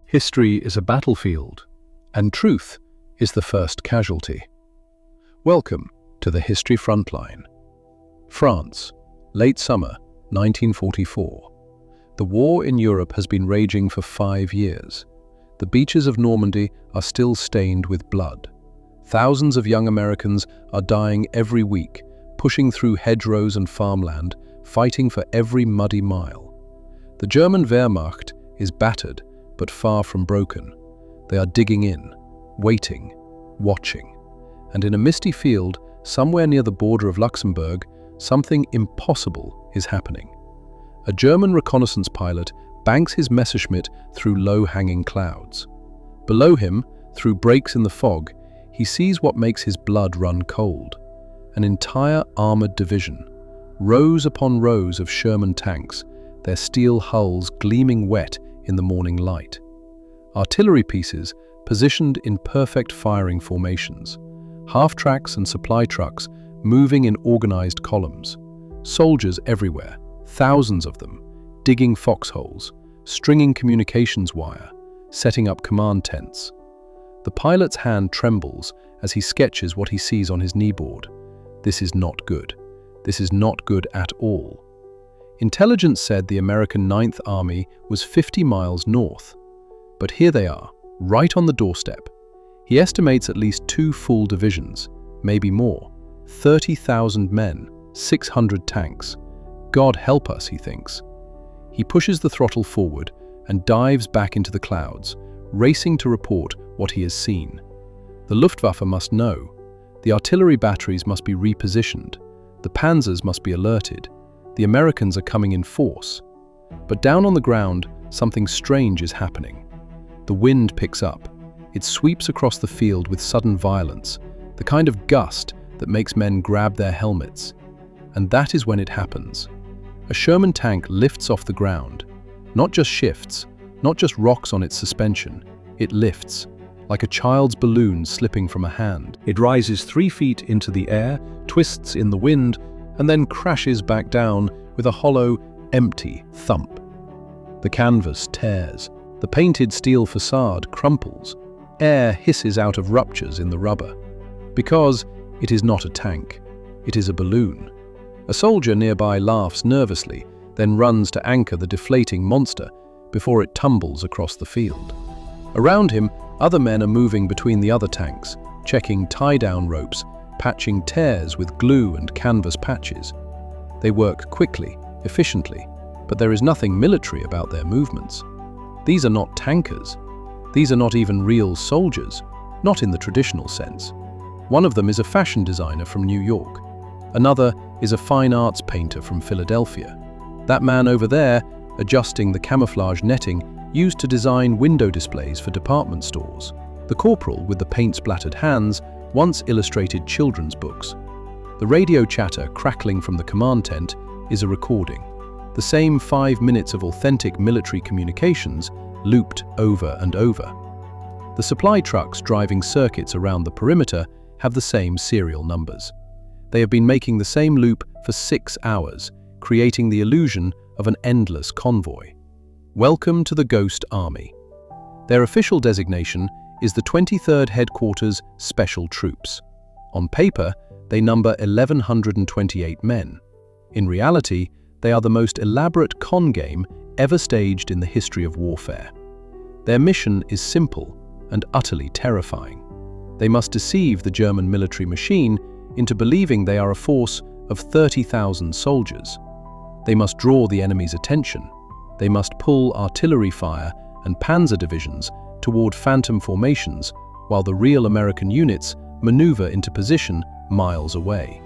History is a battlefield, and truth is the first casualty. Welcome to the History Frontline. France, late summer 1944. The war in Europe has been raging for 5 years. The beaches of Normandy are still stained with blood. Thousands of young Americans are dying every week, pushing through hedgerows and farmland, fighting for every muddy mile. The German Wehrmacht is battered, but far from broken. They are digging in, waiting, watching. And in a misty field, somewhere near the border of Luxembourg, something impossible is happening. A German reconnaissance pilot banks his Messerschmitt through low-hanging clouds. Below him, through breaks in the fog, he sees what makes his blood run cold. An entire armored division, rows upon rows of Sherman tanks, their steel hulls gleaming wet in the morning light. Artillery pieces positioned in perfect firing formations. Half-tracks and supply trucks moving in organized columns. Soldiers everywhere, thousands of them, digging foxholes, stringing communications wire, setting up command tents. The pilot's hand trembles as he sketches what he sees on his kneeboard. This is not good. This is not good at all. Intelligence said the American 9th Army was 50 miles north. But here they are, right on the doorstep. He estimates at least 2 full divisions, maybe more. 30,000 men, 600 tanks. God help us, he thinks. He pushes the throttle forward and dives back into the clouds, racing to report what he has seen. The Luftwaffe must know. The artillery batteries must be repositioned. The panzers must be alerted. The Americans are coming in force. But down on the ground, something strange is happening. The wind picks up. It sweeps across the field with sudden violence, the kind of gust that makes men grab their helmets. And that is when it happens. A Sherman tank lifts off the ground. Not just shifts, not just rocks on its suspension. It lifts, like a child's balloon slipping from a hand. It rises 3 feet into the air, twists in the wind, and then crashes back down with a hollow, empty thump. The canvas tears. The painted steel facade crumples. Air hisses out of ruptures in the rubber. Because it is not a tank. It is a balloon. A soldier nearby laughs nervously, then runs to anchor the deflating monster before it tumbles across the field. Around him, other men are moving between the other tanks, checking tie-down ropes, patching tears with glue and canvas patches. They work quickly, efficiently, but there is nothing military about their movements. These are not tankers. These are not even real soldiers, not in the traditional sense. One of them is a fashion designer from New York. Another is a fine arts painter from Philadelphia. That man over there, adjusting the camouflage netting used to design window displays for department stores. The corporal with the paint-splattered hands once illustrated children's books. The radio chatter crackling from the command tent is a recording. The same 5 minutes of authentic military communications looped over and over. The supply trucks driving circuits around the perimeter have the same serial numbers. They have been making the same loop for 6 hours, creating the illusion of an endless convoy. Welcome to the Ghost Army. Their official designation is the 23rd Headquarters Special Troops. On paper, they number 1,128 men. In reality, they are the most elaborate con game ever staged in the history of warfare. Their mission is simple and utterly terrifying. They must deceive the German military machine into believing they are a force of 30,000 soldiers. They must draw the enemy's attention. They must pull artillery fire and panzer divisions toward phantom formations while the real American units maneuver into position miles away.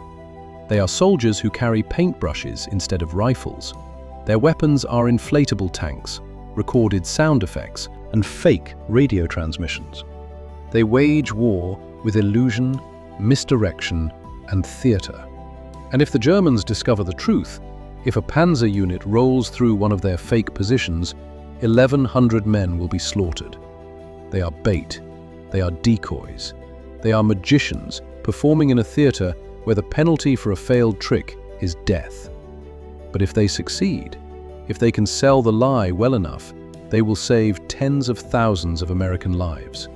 They are soldiers who carry paintbrushes instead of rifles. Their weapons are inflatable tanks, recorded sound effects, and fake radio transmissions. They wage war with illusion, misdirection, and theater. And if the Germans discover the truth, if a panzer unit rolls through one of their fake positions, 1,100 men will be slaughtered. They are bait. They are decoys. They are magicians performing in a theater where the penalty for a failed trick is death. But if they succeed, if they can sell the lie well enough, they will save tens of thousands of American lives.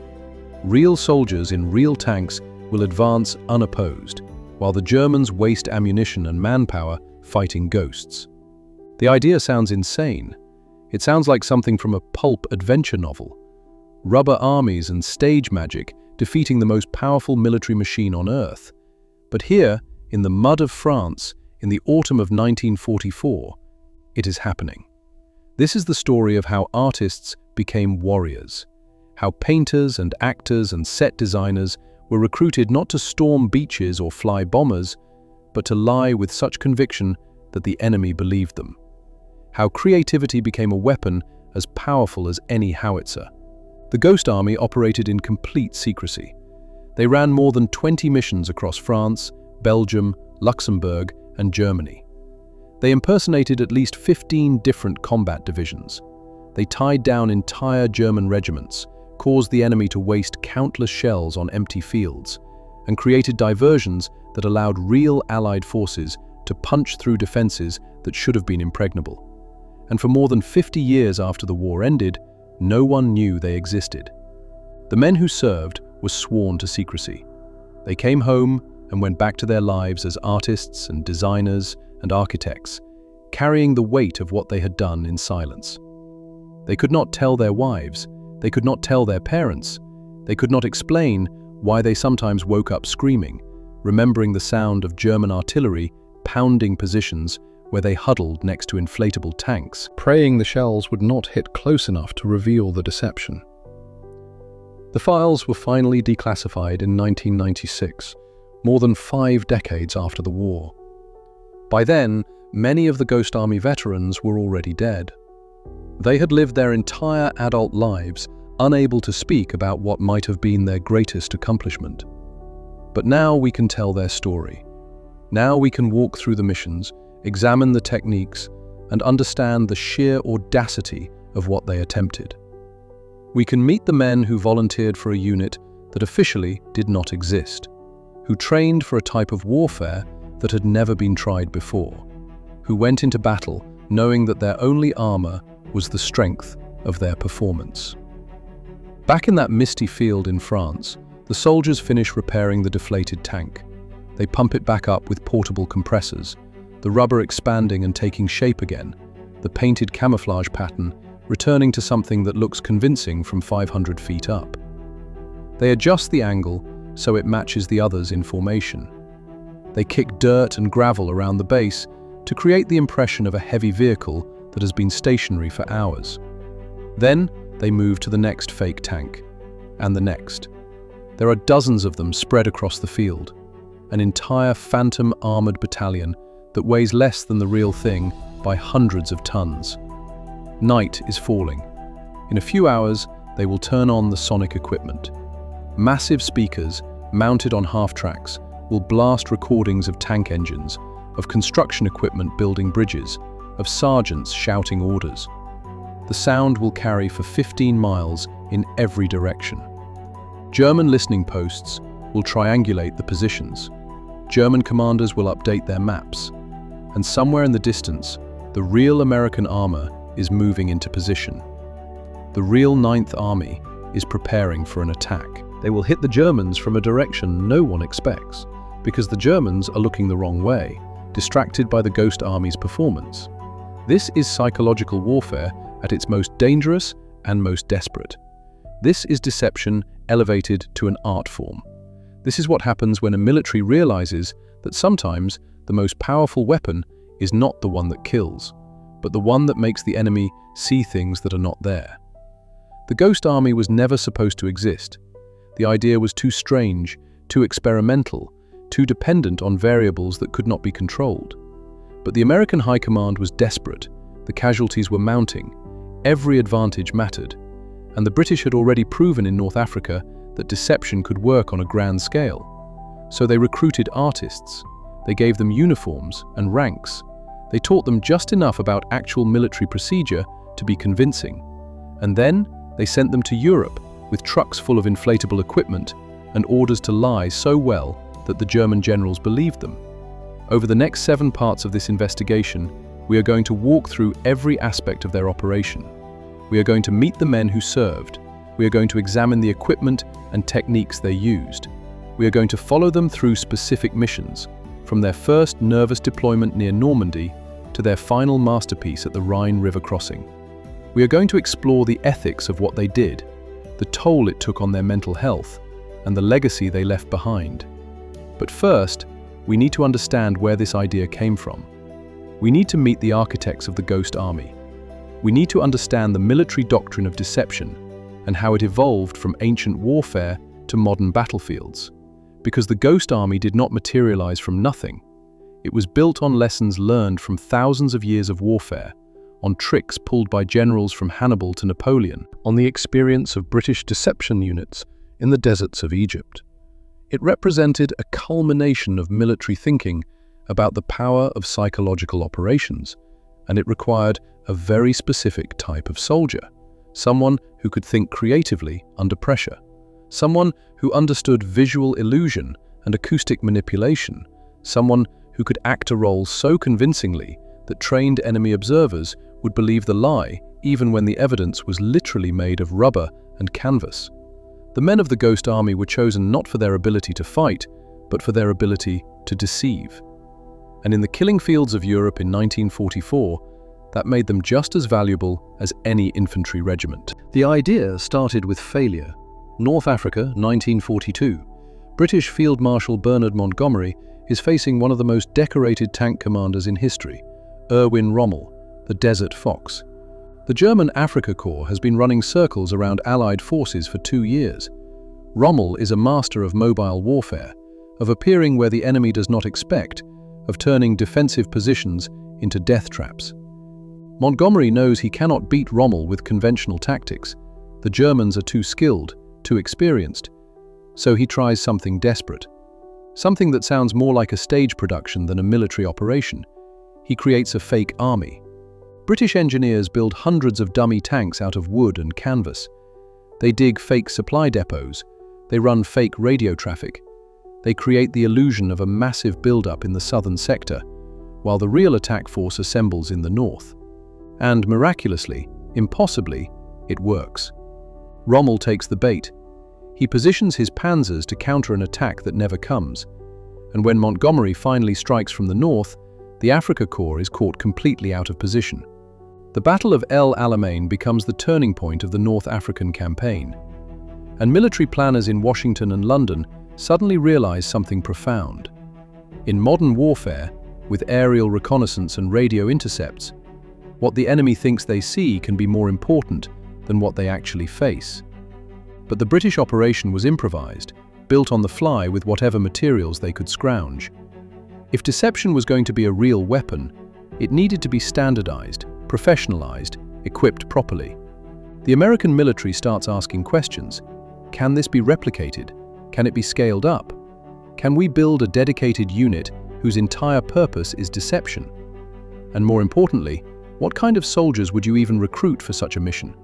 Real soldiers in real tanks will advance unopposed, while the Germans waste ammunition and manpower fighting ghosts. The idea sounds insane. It sounds like something from a pulp adventure novel. Rubber armies and stage magic defeating the most powerful military machine on Earth. But here, in the mud of France, in the autumn of 1944, it is happening. This is the story of how artists became warriors, how painters and actors and set designers were recruited not to storm beaches or fly bombers, but to lie with such conviction that the enemy believed them. How creativity became a weapon as powerful as any howitzer. The Ghost Army operated in complete secrecy. They ran more than 20 missions across France, Belgium, Luxembourg, and Germany. They impersonated at least 15 different combat divisions. They tied down entire German regiments, caused the enemy to waste countless shells on empty fields, and created diversions that allowed real Allied forces to punch through defenses that should have been impregnable. And for more than 50 years after the war ended, no one knew they existed. The men who served were sworn to secrecy. They came home and went back to their lives as artists and designers and architects, carrying the weight of what they had done in silence. They could not tell their wives, they could not tell their parents, they could not explain why they sometimes woke up screaming, remembering the sound of German artillery pounding positions where they huddled next to inflatable tanks, praying the shells would not hit close enough to reveal the deception. The files were finally declassified in 1996, more than 5 decades after the war. By then, many of the Ghost Army veterans were already dead. They had lived their entire adult lives unable to speak about what might have been their greatest accomplishment. But now we can tell their story. Now we can walk through the missions, examine the techniques, and understand the sheer audacity of what they attempted. We can meet the men who volunteered for a unit that officially did not exist, who trained for a type of warfare that had never been tried before, who went into battle knowing that their only armor was the strength of their performance. Back in that misty field in France, the soldiers finish repairing the deflated tank. They pump it back up with portable compressors, the rubber expanding and taking shape again, the painted camouflage pattern returning to something that looks convincing from 500 feet up. They adjust the angle so it matches the others in formation. They kick dirt and gravel around the base to create the impression of a heavy vehicle that has been stationary for hours. Then they move to the next fake tank, and the next. There are dozens of them spread across the field, an entire phantom armored battalion that weighs less than the real thing by hundreds of tons. Night is falling. In a few hours, they will turn on the sonic equipment. Massive speakers, mounted on half-tracks, will blast recordings of tank engines, of construction equipment building bridges, of sergeants shouting orders. The sound will carry for 15 miles in every direction. German listening posts will triangulate the positions. German commanders will update their maps. And somewhere in the distance, the real American armor is moving into position. The real 9th Army is preparing for an attack. They will hit the Germans from a direction no one expects, because the Germans are looking the wrong way, distracted by the Ghost Army's performance. This is psychological warfare at its most dangerous and most desperate. This is deception elevated to an art form. This is what happens when a military realizes that sometimes the most powerful weapon is not the one that kills, but the one that makes the enemy see things that are not there. The Ghost Army was never supposed to exist. The idea was too strange, too experimental, too dependent on variables that could not be controlled. But the American High Command was desperate. The casualties were mounting. Every advantage mattered. And the British had already proven in North Africa that deception could work on a grand scale. So they recruited artists. They gave them uniforms and ranks. They taught them just enough about actual military procedure to be convincing. And then they sent them to Europe with trucks full of inflatable equipment and orders to lie so well that the German generals believed them. Over the next 7 parts of this investigation, we are going to walk through every aspect of their operation. We are going to meet the men who served. We are going to examine the equipment and techniques they used. We are going to follow them through specific missions, from their first nervous deployment near Normandy to their final masterpiece at the Rhine River crossing. We are going to explore the ethics of what they did, the toll it took on their mental health, and the legacy they left behind. But first, we need to understand where this idea came from. We need to meet the architects of the Ghost Army. We need to understand the military doctrine of deception and how it evolved from ancient warfare to modern battlefields. Because the Ghost Army did not materialize from nothing. It was built on lessons learned from thousands of years of warfare, on tricks pulled by generals from Hannibal to Napoleon, on the experience of British deception units in the deserts of Egypt. It represented a culmination of military thinking about the power of psychological operations, and it required a very specific type of soldier, someone who could think creatively under pressure, someone who understood visual illusion and acoustic manipulation, someone who could act a role so convincingly that trained enemy observers would believe the lie even when the evidence was literally made of rubber and canvas. The men of the Ghost Army were chosen not for their ability to fight, but for their ability to deceive. And in the killing fields of Europe in 1944, that made them just as valuable as any infantry regiment. The idea started with failure. North Africa, 1942. British Field Marshal Bernard Montgomery is facing one of the most decorated tank commanders in history, Erwin Rommel, the Desert Fox. The German Afrika Korps has been running circles around Allied forces for 2 years. Rommel is a master of mobile warfare, of appearing where the enemy does not expect, of turning defensive positions into death traps. Montgomery knows he cannot beat Rommel with conventional tactics. The Germans are too skilled, too experienced. So he tries something desperate. Something that sounds more like a stage production than a military operation. He creates a fake army. British engineers build hundreds of dummy tanks out of wood and canvas. They dig fake supply depots. They run fake radio traffic. They create the illusion of a massive build-up in the southern sector, while the real attack force assembles in the north. And miraculously, impossibly, it works. Rommel takes the bait. He positions his panzers to counter an attack that never comes. And when Montgomery finally strikes from the north, the Afrika Korps is caught completely out of position. The Battle of El Alamein becomes the turning point of the North African campaign. And military planners in Washington and London suddenly realize something profound. In modern warfare, with aerial reconnaissance and radio intercepts, what the enemy thinks they see can be more important than what they actually face. But the British operation was improvised, built on the fly with whatever materials they could scrounge. If deception was going to be a real weapon, it needed to be standardized, professionalized, equipped properly. The American military starts asking questions. Can this be replicated? Can it be scaled up? Can we build a dedicated unit whose entire purpose is deception? And more importantly, what kind of soldiers would you even recruit for such a mission?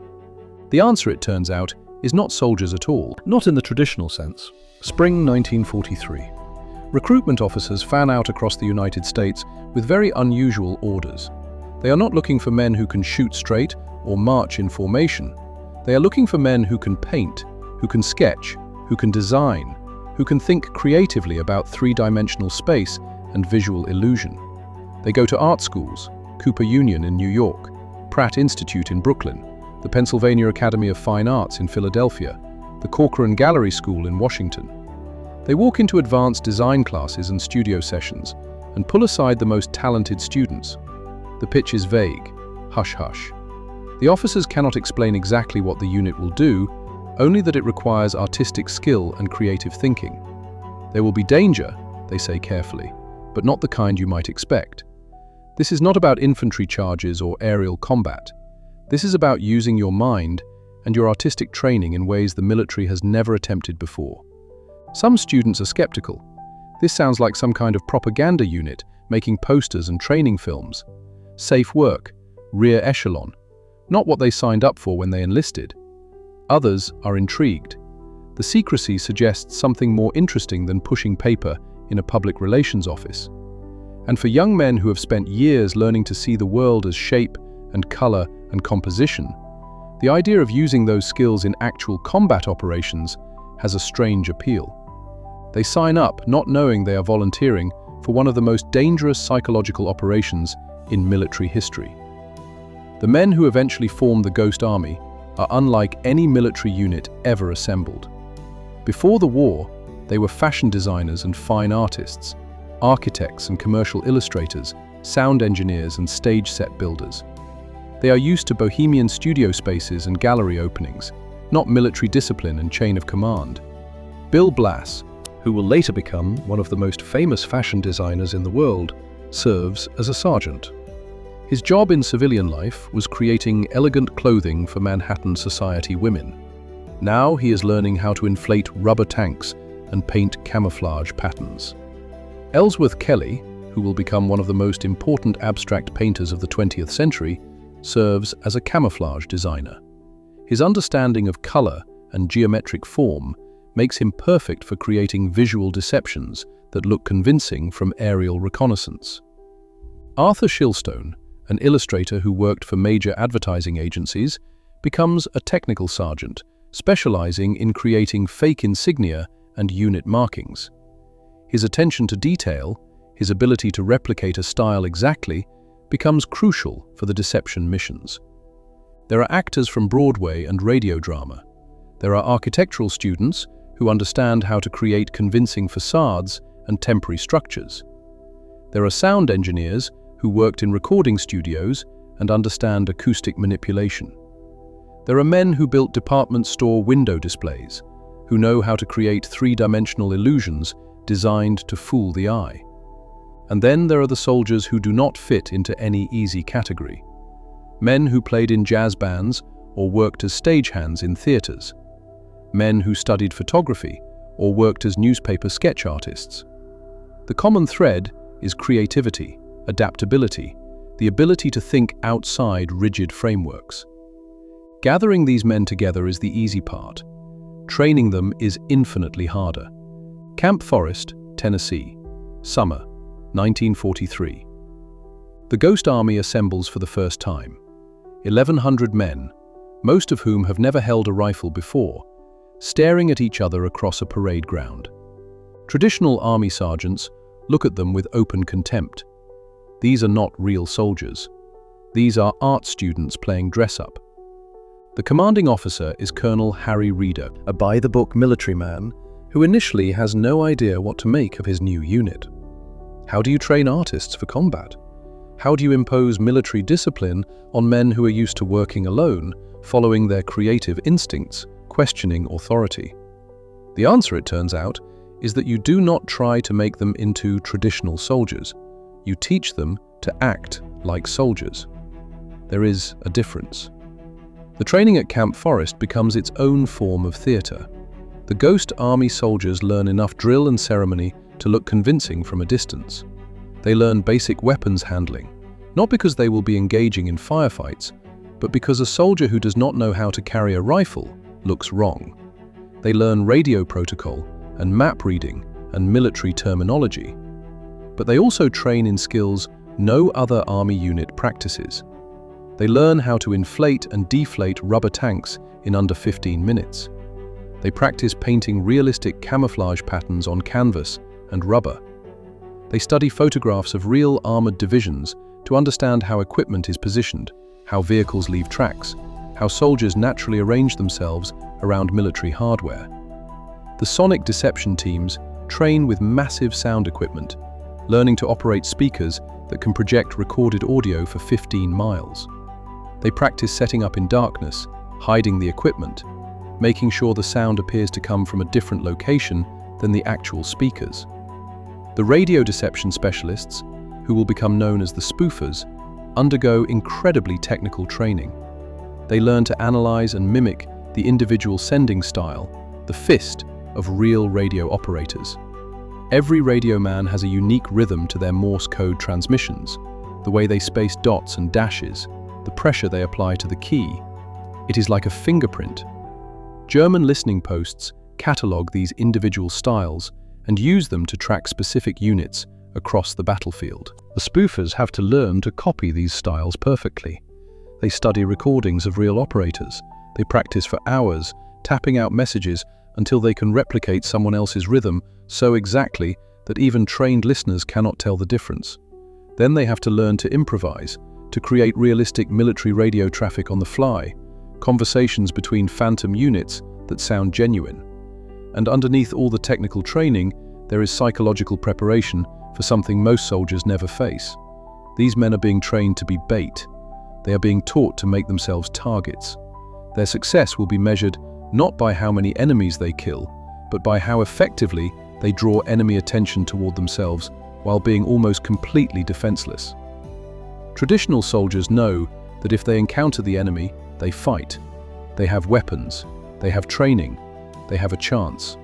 The answer, it turns out, is not soldiers at all, not in the traditional sense. Spring 1943. Recruitment officers fan out across the United States with very unusual orders. They are not looking for men who can shoot straight or march in formation. They are looking for men who can paint, who can sketch, who can design, who can think creatively about three-dimensional space and visual illusion. They go to art schools, Cooper Union in New York, Pratt Institute in Brooklyn, the Pennsylvania Academy of Fine Arts in Philadelphia, the Corcoran Gallery School in Washington. They walk into advanced design classes and studio sessions and pull aside the most talented students. The pitch is vague, hush-hush. The officers cannot explain exactly what the unit will do, only that it requires artistic skill and creative thinking. There will be danger, they say carefully, but not the kind you might expect. This is not about infantry charges or aerial combat. This is about using your mind and your artistic training in ways the military has never attempted before. Some students are skeptical. This sounds like some kind of propaganda unit making posters and training films. Safe work, rear echelon, not what they signed up for when they enlisted. Others are intrigued. The secrecy suggests something more interesting than pushing paper in a public relations office. And for young men who have spent years learning to see the world as shape and color and composition, The idea of using those skills in actual combat operations has a strange appeal. They sign up not knowing they are volunteering for one of the most dangerous psychological operations in military history. The men who eventually form the Ghost Army are unlike any military unit ever assembled. Before the war, they were fashion designers and fine artists, architects and commercial illustrators, sound engineers and stage set builders. They are used to bohemian studio spaces and gallery openings, not military discipline and chain of command. Bill Blass, who will later become one of the most famous fashion designers in the world, serves as a sergeant. His job in civilian life was creating elegant clothing for Manhattan society women. Now he is learning how to inflate rubber tanks and paint camouflage patterns. Ellsworth Kelly, who will become one of the most important abstract painters of the 20th century, serves as a camouflage designer. His understanding of color and geometric form makes him perfect for creating visual deceptions that look convincing from aerial reconnaissance. Arthur Shilstone, an illustrator who worked for major advertising agencies, becomes a technical sergeant, specializing in creating fake insignia and unit markings. His attention to detail, his ability to replicate a style exactly, becomes crucial for the deception missions. There are actors from Broadway and radio drama. There are architectural students who understand how to create convincing facades and temporary structures. There are sound engineers who worked in recording studios and understand acoustic manipulation. There are men who built department store window displays, who know how to create three-dimensional illusions designed to fool the eye. And then there are the soldiers who do not fit into any easy category. Men who played in jazz bands or worked as stagehands in theaters. Men who studied photography or worked as newspaper sketch artists. The common thread is creativity, adaptability, the ability to think outside rigid frameworks. Gathering these men together is the easy part. Training them is infinitely harder. Camp Forest, Tennessee, summer, 1943. The Ghost Army assembles for the first time. 1,100 men, most of whom have never held a rifle before, staring at each other across a parade ground. Traditional army sergeants look at them with open contempt. These are not real soldiers. These are art students playing dress-up. The commanding officer is Colonel Harry Reeder, a by-the-book military man who initially has no idea what to make of his new unit. How do you train artists for combat? How do you impose military discipline on men who are used to working alone, following their creative instincts, questioning authority? The answer, it turns out, is that you do not try to make them into traditional soldiers. You teach them to act like soldiers. There is a difference. The training at Camp Forest becomes its own form of theater. The Ghost Army soldiers learn enough drill and ceremony to look convincing from a distance. They learn basic weapons handling, not because they will be engaging in firefights, but because a soldier who does not know how to carry a rifle looks wrong. They learn radio protocol and map reading and military terminology. But they also train in skills no other army unit practices. They learn how to inflate and deflate rubber tanks in under 15 minutes. They practice painting realistic camouflage patterns on canvas and rubber. They study photographs of real armored divisions to understand how equipment is positioned, how vehicles leave tracks, how soldiers naturally arrange themselves around military hardware. The sonic deception teams train with massive sound equipment, learning to operate speakers that can project recorded audio for 15 miles. They practice setting up in darkness, hiding the equipment, making sure the sound appears to come from a different location than the actual speakers. The radio deception specialists, who will become known as the spoofers, undergo incredibly technical training. They learn to analyze and mimic the individual sending style, the fist, of real radio operators. Every radio man has a unique rhythm to their Morse code transmissions, the way they space dots and dashes, the pressure they apply to the key. It is like a fingerprint. German listening posts catalog these individual styles and use them to track specific units across the battlefield. The spoofers have to learn to copy these styles perfectly. They study recordings of real operators. They practice for hours, tapping out messages until they can replicate someone else's rhythm so exactly that even trained listeners cannot tell the difference. Then they have to learn to improvise, to create realistic military radio traffic on the fly, conversations between phantom units that sound genuine. And underneath all the technical training, there is psychological preparation for something most soldiers never face. These men are being trained to be bait. They are being taught to make themselves targets. Their success will be measured not by how many enemies they kill, but by how effectively they draw enemy attention toward themselves while being almost completely defenseless. Traditional soldiers know that if they encounter the enemy, they fight. They have weapons, they have training, they have a chance.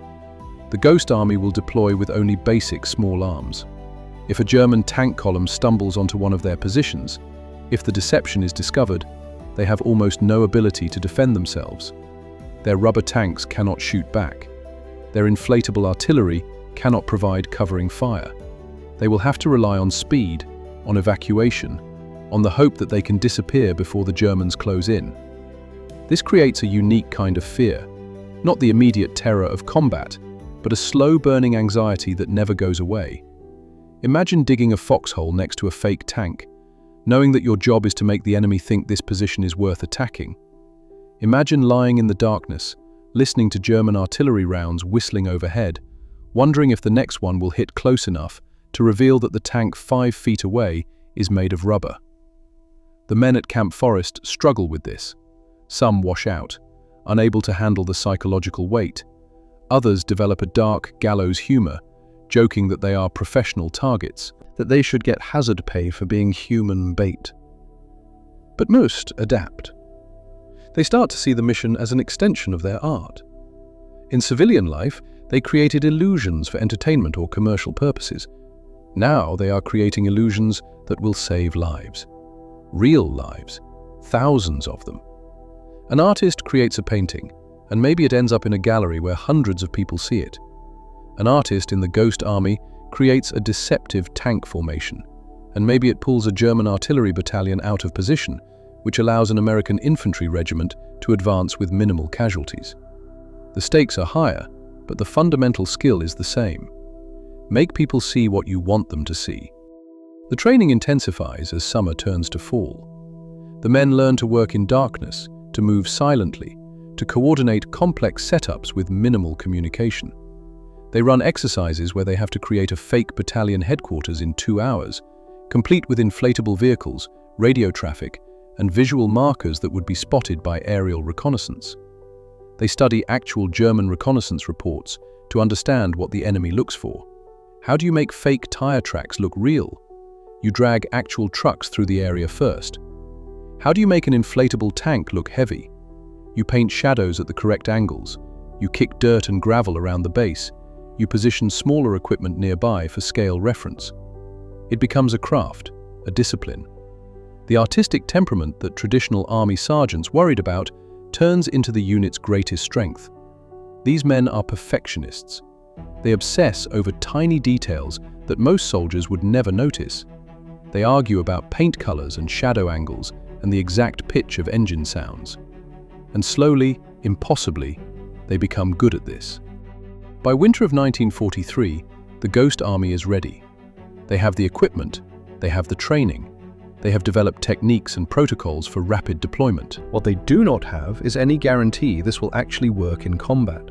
The Ghost Army will deploy with only basic small arms. If a German tank column stumbles onto one of their positions, if the deception is discovered, they have almost no ability to defend themselves. Their rubber tanks cannot shoot back. Their inflatable artillery cannot provide covering fire. They will have to rely on speed, on evacuation, on the hope that they can disappear before the Germans close in. This creates a unique kind of fear, not the immediate terror of combat, but a slow-burning anxiety that never goes away. Imagine digging a foxhole next to a fake tank, knowing that your job is to make the enemy think this position is worth attacking. Imagine lying in the darkness, listening to German artillery rounds whistling overhead, wondering if the next one will hit close enough to reveal that the tank 5 feet away is made of rubber. The men at Camp Forest struggle with this. Some wash out, unable to handle the psychological weight. Others develop a dark gallows humor, joking that they are professional targets, that they should get hazard pay for being human bait. But most adapt. They start to see the mission as an extension of their art. In civilian life, they created illusions for entertainment or commercial purposes. Now they are creating illusions that will save lives. Real lives. Thousands of them. An artist creates a painting, and maybe it ends up in a gallery where hundreds of people see it. An artist in the Ghost Army creates a deceptive tank formation, and maybe it pulls a German artillery battalion out of position, which allows an American infantry regiment to advance with minimal casualties. The stakes are higher, but the fundamental skill is the same. Make people see what you want them to see. The training intensifies as summer turns to fall. The men learn to work in darkness, to move silently, to coordinate complex setups with minimal communication. They run exercises where they have to create a fake battalion headquarters in 2 hours, complete with inflatable vehicles, radio traffic, and visual markers that would be spotted by aerial reconnaissance. They study actual German reconnaissance reports to understand what the enemy looks for. How do you make fake tire tracks look real? You drag actual trucks through the area first. How do you make an inflatable tank look heavy? You paint shadows at the correct angles. You kick dirt and gravel around the base. You position smaller equipment nearby for scale reference. It becomes a craft, a discipline. The artistic temperament that traditional army sergeants worried about turns into the unit's greatest strength. These men are perfectionists. They obsess over tiny details that most soldiers would never notice. They argue about paint colors and shadow angles and the exact pitch of engine sounds. And slowly, impossibly, they become good at this. By winter of 1943, the Ghost Army is ready. They have the equipment, they have the training, they have developed techniques and protocols for rapid deployment. What they do not have is any guarantee this will actually work in combat.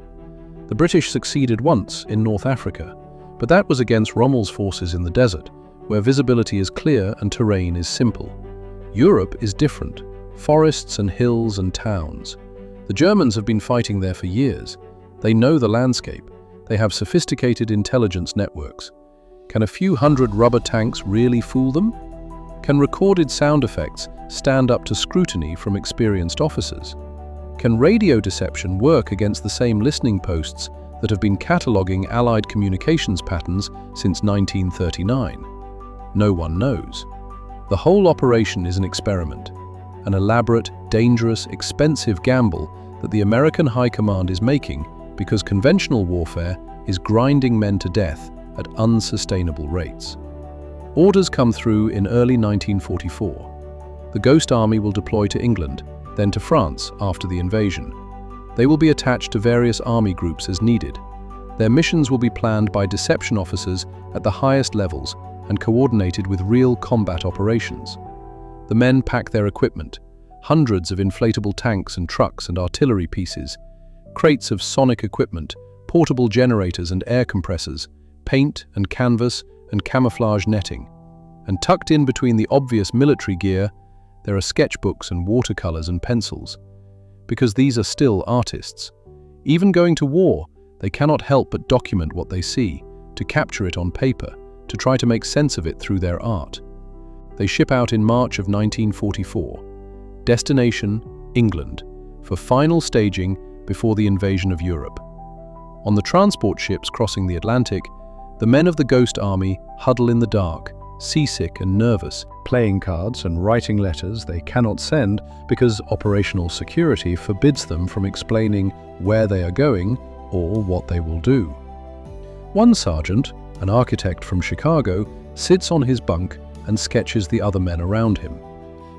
The British succeeded once in North Africa, but that was against Rommel's forces in the desert, where visibility is clear and terrain is simple. Europe is different, forests and hills and towns. The Germans have been fighting there for years. They know the landscape. They have sophisticated intelligence networks. Can a few hundred rubber tanks really fool them? Can recorded sound effects stand up to scrutiny from experienced officers? Can radio deception work against the same listening posts that have been cataloguing Allied communications patterns since 1939? No one knows. The whole operation is an experiment, an elaborate, dangerous, expensive gamble that the American High Command is making because conventional warfare is grinding men to death at unsustainable rates. Orders come through in early 1944. The The Ghost Army will deploy to England, then to France after the invasion. They will be attached to various army groups as needed. Their missions will be planned by deception officers at the highest levels and coordinated with real combat operations. The men pack their equipment, hundreds of inflatable tanks and trucks and artillery pieces, crates of sonic equipment, portable generators and air compressors, paint and canvas and camouflage netting. And tucked in between the obvious military gear, there are sketchbooks and watercolors and pencils. Because these are still artists. Even going to war, they cannot help but document what they see, to capture it on paper, to try to make sense of it through their art. They ship out in March of 1944. Destination, England, for final staging before the invasion of Europe. On the transport ships crossing the Atlantic, the men of the Ghost Army huddle in the dark, seasick and nervous, playing cards and writing letters they cannot send because operational security forbids them from explaining where they are going or what they will do. One sergeant, an architect from Chicago, sits on his bunk and sketches the other men around him.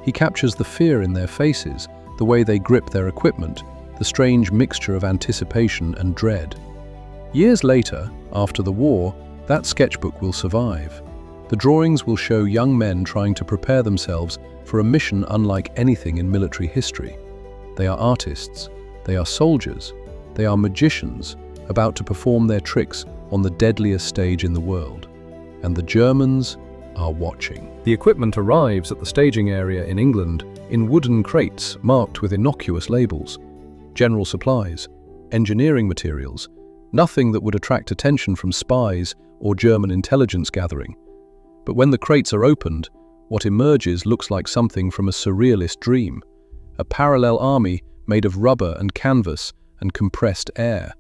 He captures the fear in their faces, the way they grip their equipment, the strange mixture of anticipation and dread. Years later, after the war, that sketchbook will survive. The drawings will show young men trying to prepare themselves for a mission unlike anything in military history. They are artists, they are soldiers, they are magicians about to perform their tricks on the deadliest stage in the world. And the Germans are watching. The equipment arrives at the staging area in England in wooden crates marked with innocuous labels. General supplies, engineering materials, nothing that would attract attention from spies or German intelligence gathering. But when the crates are opened, what emerges looks like something from a surrealist dream. A parallel army made of rubber and canvas and compressed air.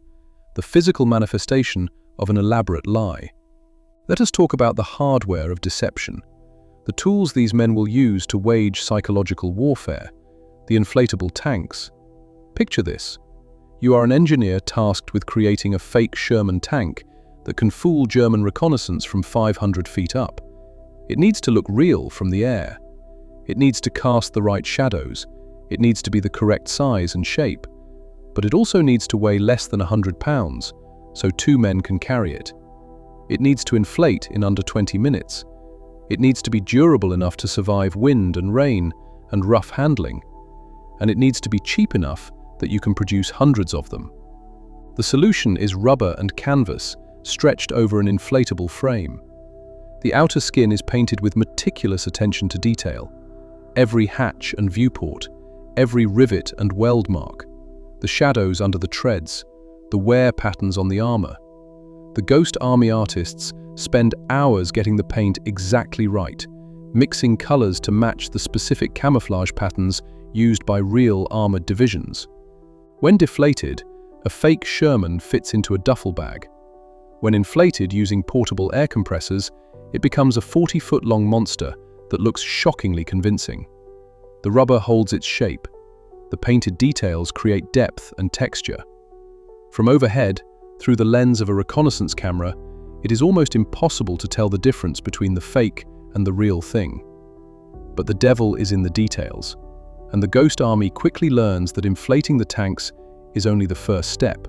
The physical manifestation of an elaborate lie. Let us talk about the hardware of deception. The tools these men will use to wage psychological warfare. The inflatable tanks. Picture this. You are an engineer tasked with creating a fake Sherman tank that can fool German reconnaissance from 500 feet up. It needs to look real from the air. It needs to cast the right shadows. It needs to be the correct size and shape. But it also needs to weigh less than 100 pounds, so 2 men can carry it. It needs to inflate in under 20 minutes. It needs to be durable enough to survive wind and rain and rough handling. And it needs to be cheap enough that you can produce hundreds of them. The solution is rubber and canvas stretched over an inflatable frame. The outer skin is painted with meticulous attention to detail. Every hatch and viewport, every rivet and weld mark, the shadows under the treads, the wear patterns on the armor. The Ghost Army artists spend hours getting the paint exactly right, mixing colors to match the specific camouflage patterns used by real armored divisions. When deflated, a fake Sherman fits into a duffel bag. When inflated using portable air compressors, it becomes a 40-foot-long monster that looks shockingly convincing. The rubber holds its shape. The painted details create depth and texture. From overhead, through the lens of a reconnaissance camera, it is almost impossible to tell the difference between the fake and the real thing. But the devil is in the details, and the Ghost Army quickly learns that inflating the tanks is only the first step.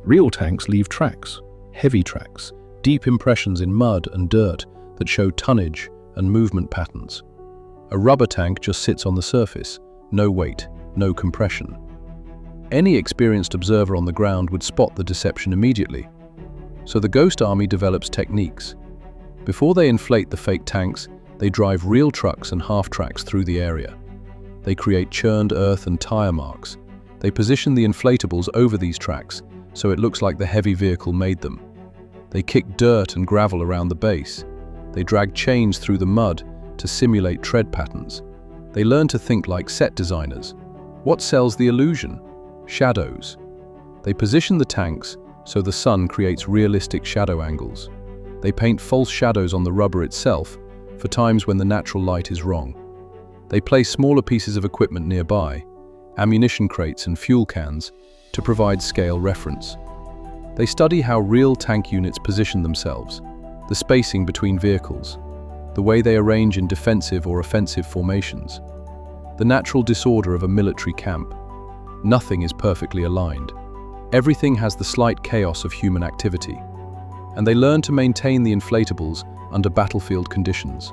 Real tanks leave tracks, heavy tracks, deep impressions in mud and dirt that show tonnage and movement patterns. A rubber tank just sits on the surface, no weight, no compression. Any experienced observer on the ground would spot the deception immediately. So the Ghost Army develops techniques. Before they inflate the fake tanks, they drive real trucks and half-tracks through the area. They create churned earth and tire marks. They position the inflatables over these tracks, so it looks like the heavy vehicle made them. They kick dirt and gravel around the base. They drag chains through the mud to simulate tread patterns. They learn to think like set designers. What sells the illusion? Shadows. They position the tanks so the sun creates realistic shadow angles. They paint false shadows on the rubber itself for times when the natural light is wrong. They place smaller pieces of equipment nearby, ammunition crates and fuel cans, to provide scale reference. They study how real tank units position themselves, the spacing between vehicles, the way they arrange in defensive or offensive formations. the natural disorder of a military camp. Nothing is perfectly aligned. Everything has the slight chaos of human activity. And they learn to maintain the inflatables under battlefield conditions.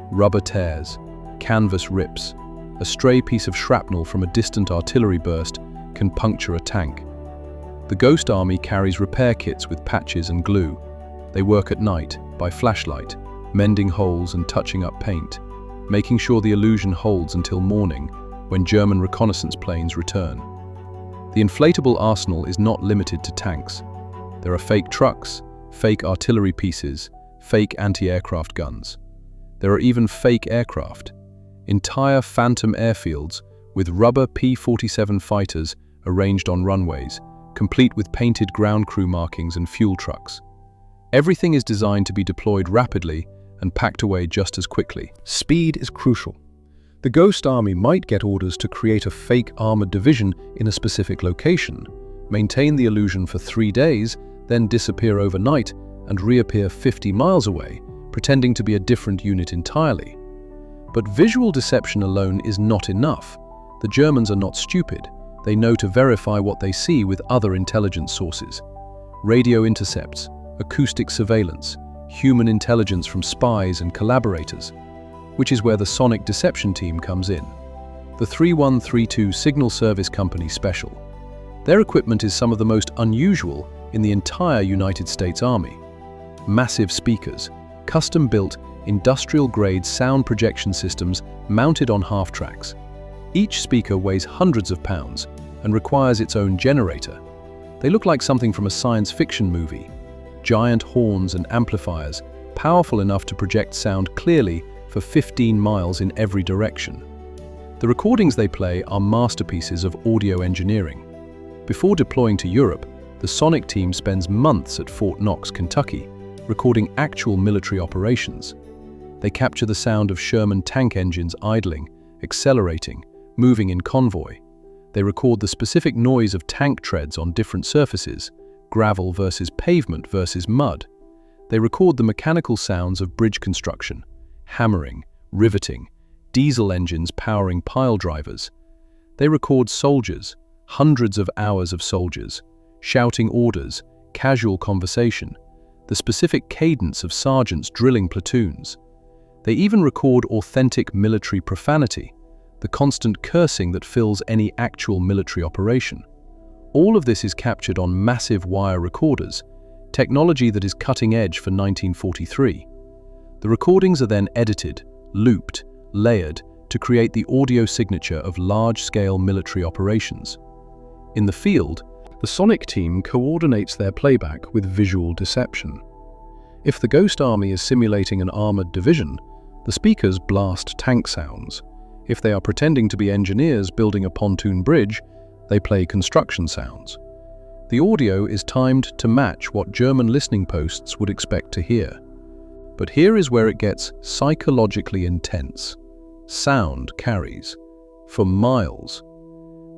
Rubber tears, canvas rips, a stray piece of shrapnel from a distant artillery burst can puncture a tank. The Ghost Army carries repair kits with patches and glue. They work at night, by flashlight, mending holes and touching up paint, making sure the illusion holds until morning, when German reconnaissance planes return. The inflatable arsenal is not limited to tanks. There are fake trucks, fake artillery pieces, fake anti-aircraft guns. There are even fake aircraft, entire phantom airfields with rubber P-47 fighters arranged on runways, complete with painted ground crew markings and fuel trucks. Everything is designed to be deployed rapidly and packed away just as quickly. Speed is crucial. The Ghost Army might get orders to create a fake armored division in a specific location, maintain the illusion for 3 days, then disappear overnight and reappear 50 miles away, pretending to be a different unit entirely. But visual deception alone is not enough. The Germans are not stupid. They know to verify what they see with other intelligence sources. Radio intercepts, acoustic surveillance, human intelligence from spies and collaborators, which is where the sonic deception team comes in. The 3132 Signal Service Company Special. Their equipment is some of the most unusual in the entire United States Army. Massive speakers, custom-built, industrial-grade sound projection systems mounted on half-tracks. Each speaker weighs hundreds of pounds and requires its own generator. They look like something from a science fiction movie. Giant horns and amplifiers, powerful enough to project sound clearly for 15 miles in every direction. The recordings they play are masterpieces of audio engineering. Before deploying to Europe, the sonic team spends months at Fort Knox, Kentucky, recording actual military operations. They capture the sound of Sherman tank engines idling, accelerating, moving in convoy. They record the specific noise of tank treads on different surfaces, gravel versus pavement versus mud. They record the mechanical sounds of bridge construction, hammering, riveting, diesel engines powering pile drivers. They record soldiers, hundreds of hours of soldiers, shouting orders, casual conversation, the specific cadence of sergeants drilling platoons. They even record authentic military profanity, the constant cursing that fills any actual military operation. All of this is captured on massive wire recorders, technology that is cutting edge for 1943. The recordings are then edited, looped, layered to create the audio signature of large-scale military operations. In the field, the sonic team coordinates their playback with visual deception. If the Ghost Army is simulating an armored division, the speakers blast tank sounds. If they are pretending to be engineers building a pontoon bridge, they play construction sounds. The audio is timed to match what German listening posts would expect to hear. But here is where it gets psychologically intense. Sound carries for miles.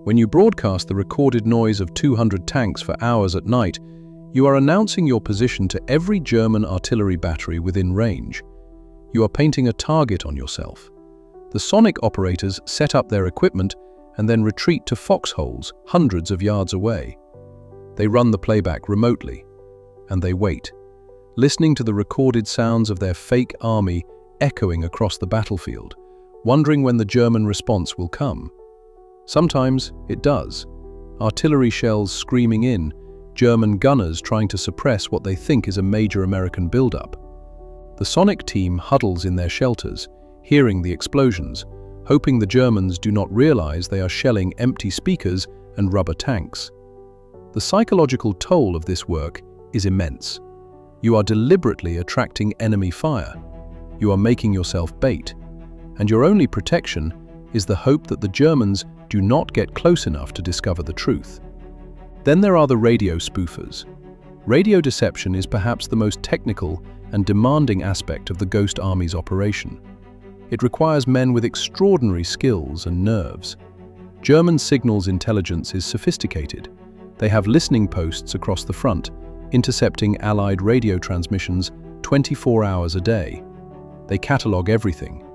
When you broadcast the recorded noise of 200 tanks for hours at night, you are announcing your position to every German artillery battery within range. You are painting a target on yourself. The sonic operators set up their equipment and then retreat to foxholes hundreds of yards away. They run the playback remotely, and they wait, listening to the recorded sounds of their fake army echoing across the battlefield, wondering when the German response will come. Sometimes it does. Artillery shells screaming in, German gunners trying to suppress what they think is a major American buildup. The sonic team huddles in their shelters, hearing the explosions, hoping the Germans do not realize they are shelling empty speakers and rubber tanks. The psychological toll of this work is immense. You are deliberately attracting enemy fire. You are making yourself bait. And your only protection is the hope that the Germans do not get close enough to discover the truth. Then there are the radio spoofers. Radio deception is perhaps the most technical and demanding aspect of the Ghost Army's operation. It requires men with extraordinary skills and nerves. German signals intelligence is sophisticated. They have listening posts across the front, intercepting Allied radio transmissions 24 hours a day. They catalog everything: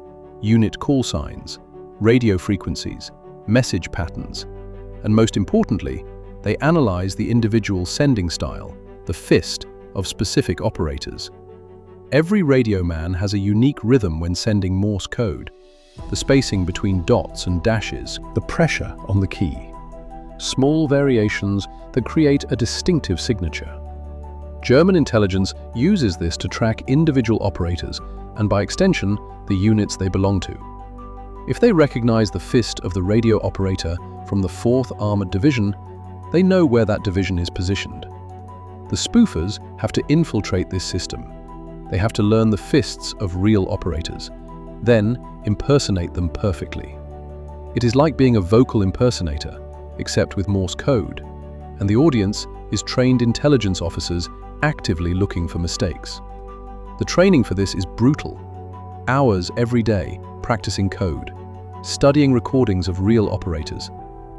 unit call signs, radio frequencies, message patterns, and most importantly, they analyze the individual sending style, the fist, of specific operators. Every radio man has a unique rhythm when sending Morse code, the spacing between dots and dashes, the pressure on the key. Small variations that create a distinctive signature. German intelligence uses this to track individual operators and, by extension, the units they belong to. If they recognize the fist of the radio operator from the 4th Armored Division, they know where that division is positioned. The spoofers have to infiltrate this system. They have to learn the fists of real operators, then impersonate them perfectly. It is like being a vocal impersonator, except with Morse code, and the audience is trained intelligence officers actively looking for mistakes. The training for this is brutal. Hours every day practicing code, studying recordings of real operators,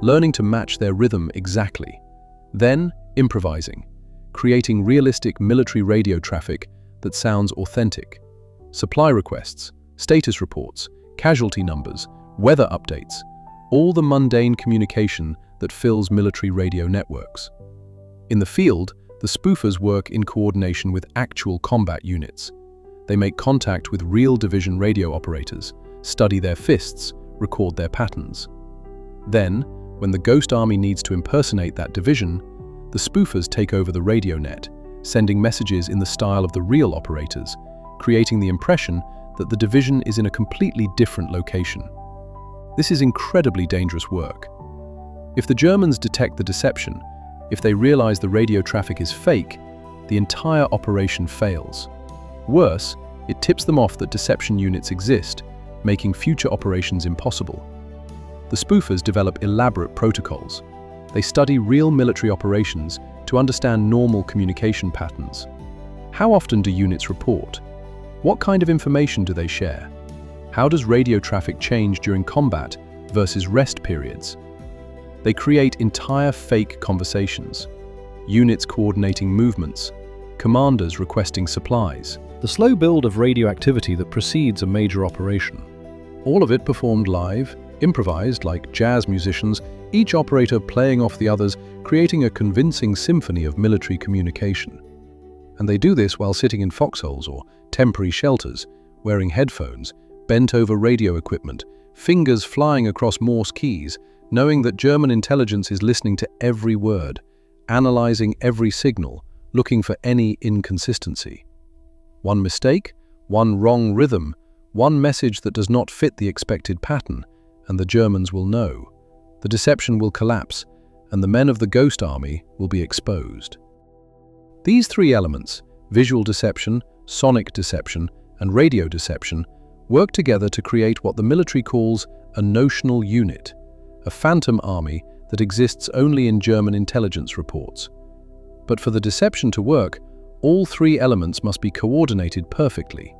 learning to match their rhythm exactly, then improvising, creating realistic military radio traffic that sounds authentic. Supply requests, status reports, casualty numbers, weather updates, all the mundane communication that fills military radio networks. In the field, the spoofers work in coordination with actual combat units. They make contact with real division radio operators, study their fists, record their patterns. Then, when the Ghost Army needs to impersonate that division, the spoofers take over the radio net, sending messages in the style of the real operators, creating the impression that the division is in a completely different location. This is incredibly dangerous work. If the Germans detect the deception, if they realize the radio traffic is fake, the entire operation fails. Worse, it tips them off that deception units exist, making future operations impossible. The spoofers develop elaborate protocols. They study real military operations to understand normal communication patterns. How often do units report? What kind of information do they share? How does radio traffic change during combat versus rest periods? They create entire fake conversations, units coordinating movements, commanders requesting supplies. The slow build of radioactivity that precedes a major operation. All of it performed live, improvised like jazz musicians, each operator playing off the others, creating a convincing symphony of military communication. And they do this while sitting in foxholes or temporary shelters, wearing headphones, bent over radio equipment, fingers flying across Morse keys, knowing that German intelligence is listening to every word, analyzing every signal, looking for any inconsistency. One mistake, one wrong rhythm, one message that does not fit the expected pattern, and the Germans will know. The deception will collapse, and the men of the Ghost Army will be exposed. These three elements, visual deception, sonic deception, and radio deception, work together to create what the military calls a notional unit, a phantom army that exists only in German intelligence reports. But for the deception to work, all three elements must be coordinated perfectly.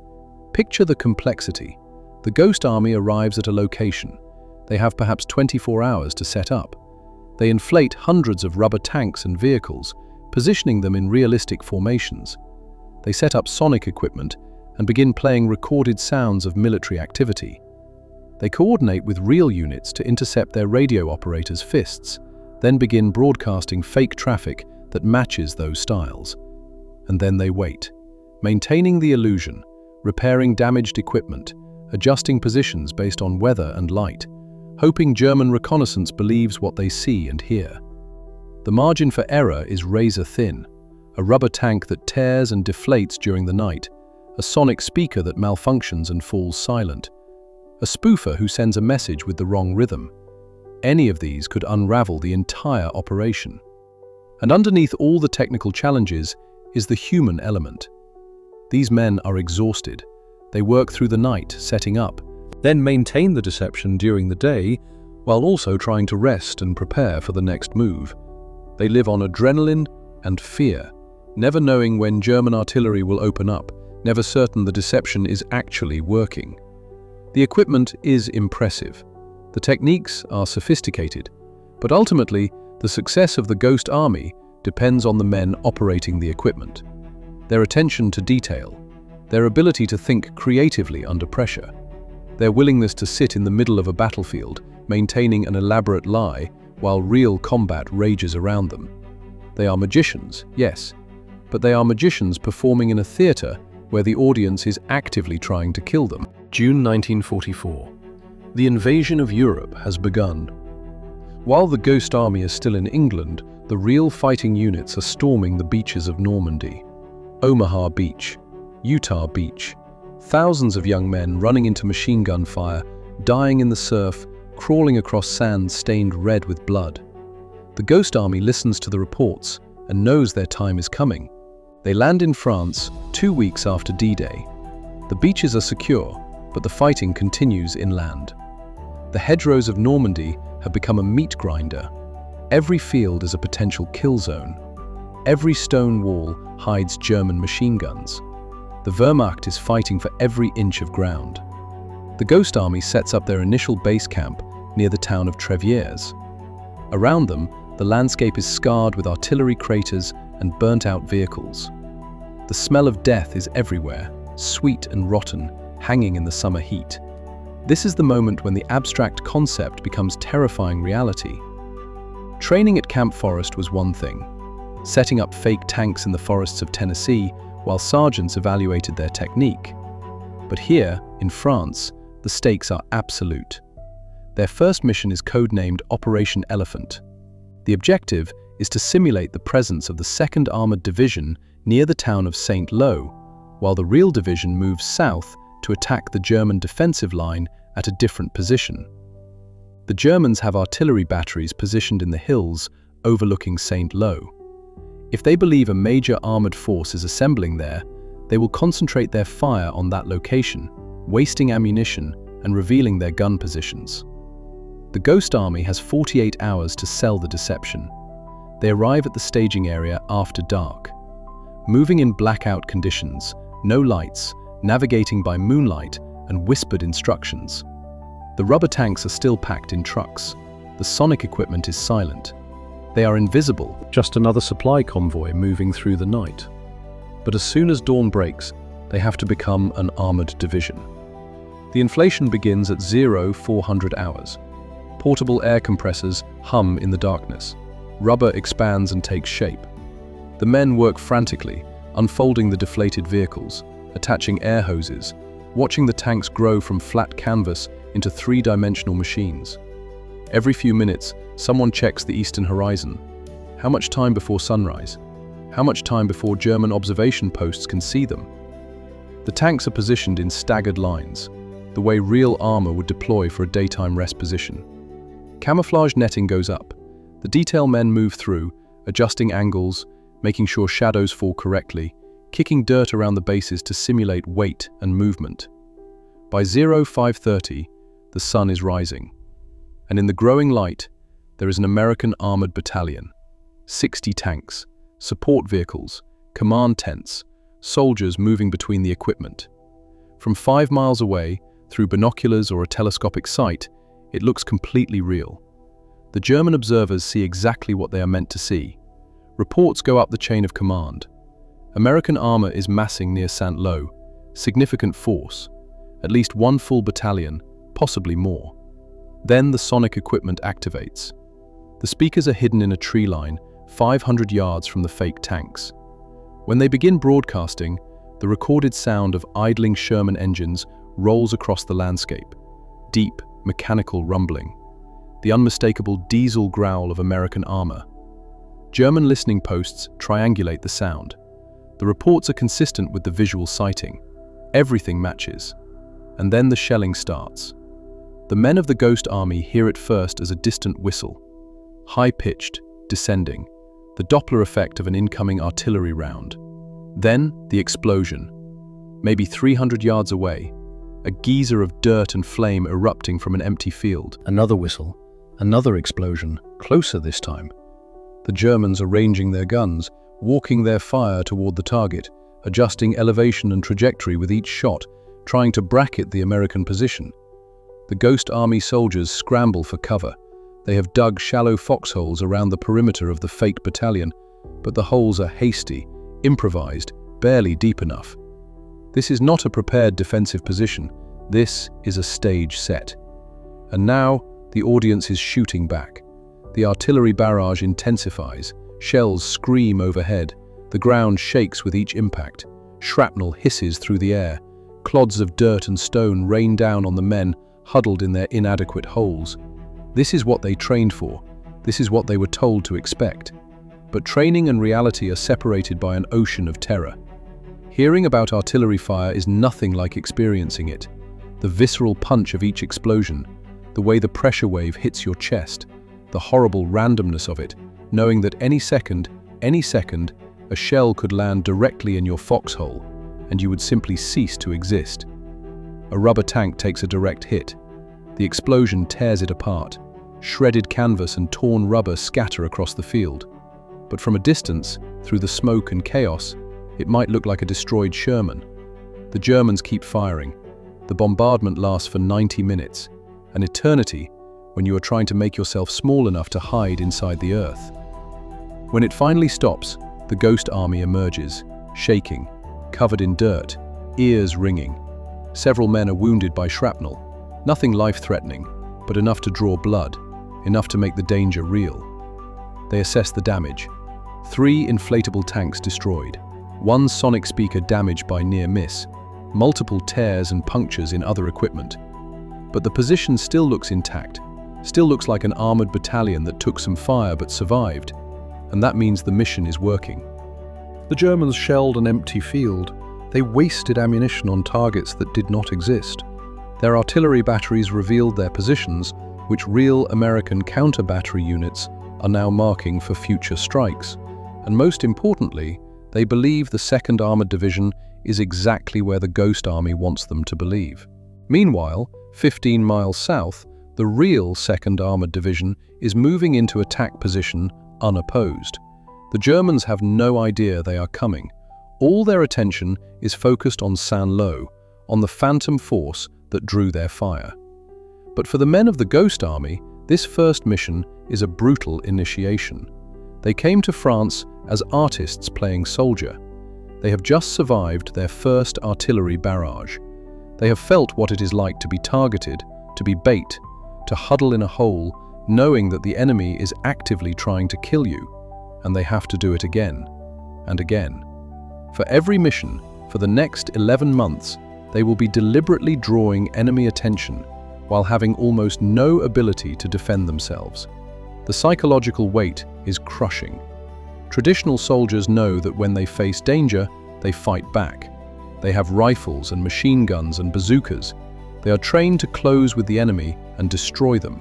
Picture the complexity. The Ghost Army arrives at a location. They have perhaps 24 hours to set up. They inflate hundreds of rubber tanks and vehicles, positioning them in realistic formations. They set up sonic equipment and begin playing recorded sounds of military activity. They coordinate with real units to intercept their radio operators' fists, then begin broadcasting fake traffic that matches those styles. And then they wait, maintaining the illusion, repairing damaged equipment, adjusting positions based on weather and light, hoping German reconnaissance believes what they see and hear. The margin for error is razor thin, a rubber tank that tears and deflates during the night, a sonic speaker that malfunctions and falls silent, a spoofer who sends a message with the wrong rhythm. Any of these could unravel the entire operation. And underneath all the technical challenges is the human element. These men are exhausted. They work through the night setting up, then maintain the deception during the day, while also trying to rest and prepare for the next move. They live on adrenaline and fear, never knowing when German artillery will open up, never certain the deception is actually working. The equipment is impressive. The techniques are sophisticated, but ultimately, the success of the Ghost Army depends on the men operating the equipment. Their attention to detail, their ability to think creatively under pressure. Their willingness to sit in the middle of a battlefield, maintaining an elaborate lie, while real combat rages around them. They are magicians, yes, but they are magicians performing in a theater where the audience is actively trying to kill them. June 1944. The invasion of Europe has begun. While the Ghost Army is still in England, the real fighting units are storming the beaches of Normandy. Omaha Beach, Utah Beach. Thousands of young men running into machine gun fire, dying in the surf, crawling across sand stained red with blood. The Ghost Army listens to the reports and knows their time is coming. They land in France 2 weeks after D-Day. The beaches are secure, but the fighting continues inland. The hedgerows of Normandy have become a meat grinder. Every field is a potential kill zone. Every stone wall hides German machine guns. The Wehrmacht is fighting for every inch of ground. The Ghost Army sets up their initial base camp near the town of Treviers. Around them, the landscape is scarred with artillery craters and burnt-out vehicles. The smell of death is everywhere, sweet and rotten, hanging in the summer heat. This is the moment when the abstract concept becomes terrifying reality. Training at Camp Forest was one thing, setting up fake tanks in the forests of Tennessee while sergeants evaluated their technique. But here, in France, the stakes are absolute. Their first mission is codenamed Operation Elephant. The objective is to simulate the presence of the 2nd Armored Division near the town of St. Lo, while the real division moves south to attack the German defensive line at a different position. The Germans have artillery batteries positioned in the hills overlooking St. Lo. If they believe a major armored force is assembling there, they will concentrate their fire on that location, wasting ammunition and revealing their gun positions. The Ghost Army has 48 hours to sell the deception. They arrive at the staging area after dark. Moving in blackout conditions, no lights, navigating by moonlight, and whispered instructions. The rubber tanks are still packed in trucks. The sonic equipment is silent. They are invisible, just another supply convoy moving through the night. But as soon as dawn breaks, they have to become an armored division. The inflation begins at 0400 hours. Portable air compressors hum in the darkness. Rubber expands and takes shape. The men work frantically, unfolding the deflated vehicles, attaching air hoses, watching the tanks grow from flat canvas into three-dimensional machines. Every few minutes, someone checks the eastern horizon. How much time before sunrise? How much time before German observation posts can see them? The tanks are positioned in staggered lines, the way real armor would deploy for a daytime rest position. Camouflage netting goes up. The detail men move through, adjusting angles, making sure shadows fall correctly, kicking dirt around the bases to simulate weight and movement. By 0530, the sun is rising. And in the growing light, there is an American armored battalion. 60 tanks, support vehicles, command tents, soldiers moving between the equipment. From 5 miles away, through binoculars or a telescopic sight, it looks completely real. The German observers see exactly what they are meant to see. Reports go up the chain of command. American armor is massing near St. Lo, significant force, at least 1 full battalion, possibly more. Then the sonic equipment activates. The speakers are hidden in a tree line, 500 yards from the fake tanks. When they begin broadcasting, the recorded sound of idling Sherman engines rolls across the landscape, deep, mechanical rumbling, the unmistakable diesel growl of American armor. German listening posts triangulate the sound. The reports are consistent with the visual sighting. Everything matches. And then the shelling starts. The men of the Ghost Army hear it first as a distant whistle, high-pitched, descending, the Doppler effect of an incoming artillery round. Then, the explosion. Maybe 300 yards away, a geyser of dirt and flame erupting from an empty field. Another whistle, another explosion, closer this time. The Germans are ranging their guns, walking their fire toward the target, adjusting elevation and trajectory with each shot, trying to bracket the American position. The Ghost Army soldiers scramble for cover. They have dug shallow foxholes around the perimeter of the fake battalion, but the holes are hasty, improvised, barely deep enough. This is not a prepared defensive position. This is a stage set. And now, the audience is shooting back. The artillery barrage intensifies, shells scream overhead, the ground shakes with each impact, shrapnel hisses through the air, clods of dirt and stone rain down on the men huddled in their inadequate holes. This is what they trained for. This is what they were told to expect. But training and reality are separated by an ocean of terror. Hearing about artillery fire is nothing like experiencing it. The visceral punch of each explosion, the way the pressure wave hits your chest, the horrible randomness of it, knowing that any second, a shell could land directly in your foxhole, and you would simply cease to exist. A rubber tank takes a direct hit. The explosion tears it apart. Shredded canvas and torn rubber scatter across the field. But from a distance, through the smoke and chaos, it might look like a destroyed Sherman. The Germans keep firing. The bombardment lasts for 90 minutes, an eternity when you are trying to make yourself small enough to hide inside the earth. When it finally stops, the ghost army emerges, shaking, covered in dirt, ears ringing. Several men are wounded by shrapnel, nothing life-threatening, but enough to draw blood, enough to make the danger real. They assess the damage. 3 inflatable tanks destroyed, 1 sonic speaker damaged by near miss, multiple tears and punctures in other equipment. But the position still looks intact, still looks like an armored battalion that took some fire but survived, and that means the mission is working. The Germans shelled an empty field. They wasted ammunition on targets that did not exist. Their artillery batteries revealed their positions, which real American counter-battery units are now marking for future strikes. And most importantly, they believe the 2nd Armored Division is exactly where the Ghost Army wants them to believe. Meanwhile, 15 miles south, the real 2nd Armored Division is moving into attack position unopposed. The Germans have no idea they are coming. All their attention is focused on Saint-Lô, on the phantom force that drew their fire. But for the men of the Ghost Army, this first mission is a brutal initiation. They came to France as artists playing soldier. They have just survived their first artillery barrage. They have felt what it is like to be targeted, to be bait, to huddle in a hole, knowing that the enemy is actively trying to kill you, and they have to do it again and again. For every mission, for the next 11 months, they will be deliberately drawing enemy attention while having almost no ability to defend themselves. The psychological weight is crushing. Traditional soldiers know that when they face danger, they fight back. They have rifles and machine guns and bazookas. They are trained to close with the enemy and destroy them.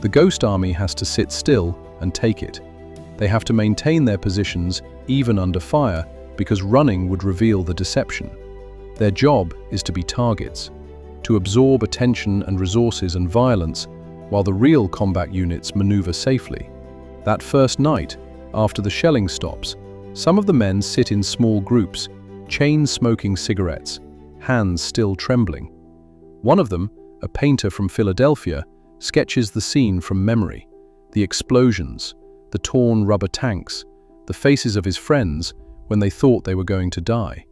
The Ghost Army has to sit still and take it. They have to maintain their positions even under fire because running would reveal the deception. Their job is to be targets, to absorb attention and resources and violence while the real combat units maneuver safely. That first night, after the shelling stops, some of the men sit in small groups, chain-smoking cigarettes, hands still trembling. One of them, a painter from Philadelphia, sketches the scene from memory, the explosions, the torn rubber tanks, the faces of his friends when they thought they were going to die.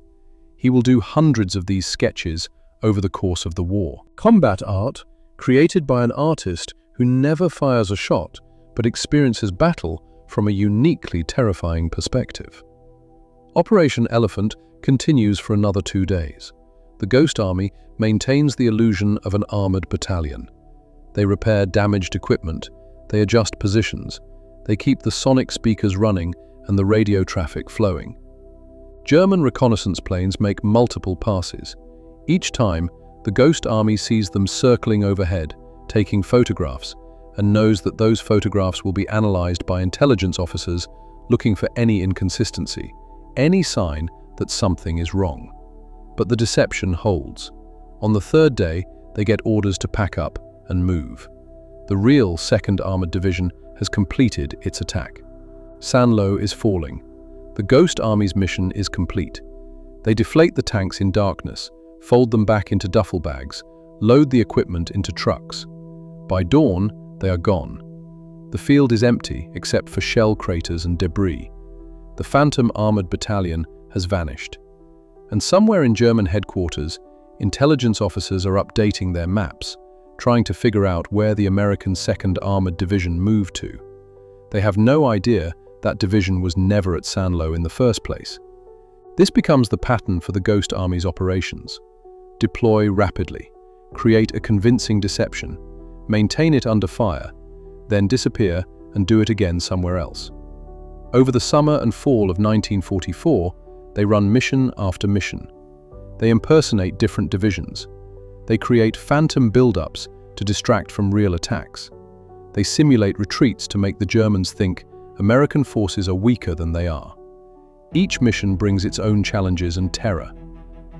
He will do hundreds of these sketches over the course of the war. Combat art, created by an artist who never fires a shot but experiences battle from a uniquely terrifying perspective. Operation Elephant continues for another 2 days. The Ghost Army maintains the illusion of an armored battalion. They repair damaged equipment, they adjust positions, they keep the sonic speakers running and the radio traffic flowing. German reconnaissance planes make multiple passes. Each time, the Ghost Army sees them circling overhead, taking photographs, and knows that those photographs will be analyzed by intelligence officers looking for any inconsistency, any sign that something is wrong. But the deception holds. On the 3rd day, they get orders to pack up and move. The real 2nd Armored Division has completed its attack. Saint-Lô is falling. The Ghost Army's mission is complete. They deflate the tanks in darkness, fold them back into duffel bags, load the equipment into trucks. By dawn, they are gone. The field is empty except for shell craters and debris. The phantom armored battalion has vanished. And somewhere in German headquarters, intelligence officers are updating their maps, trying to figure out where the American 2nd Armored Division moved to. They have no idea that division was never at Sanlo in the first place. This becomes the pattern for the Ghost Army's operations. Deploy rapidly, create a convincing deception, maintain it under fire, then disappear and do it again somewhere else. Over the summer and fall of 1944, they run mission after mission. They impersonate different divisions. They create phantom build-ups to distract from real attacks. They simulate retreats to make the Germans think American forces are weaker than they are. Each mission brings its own challenges and terror.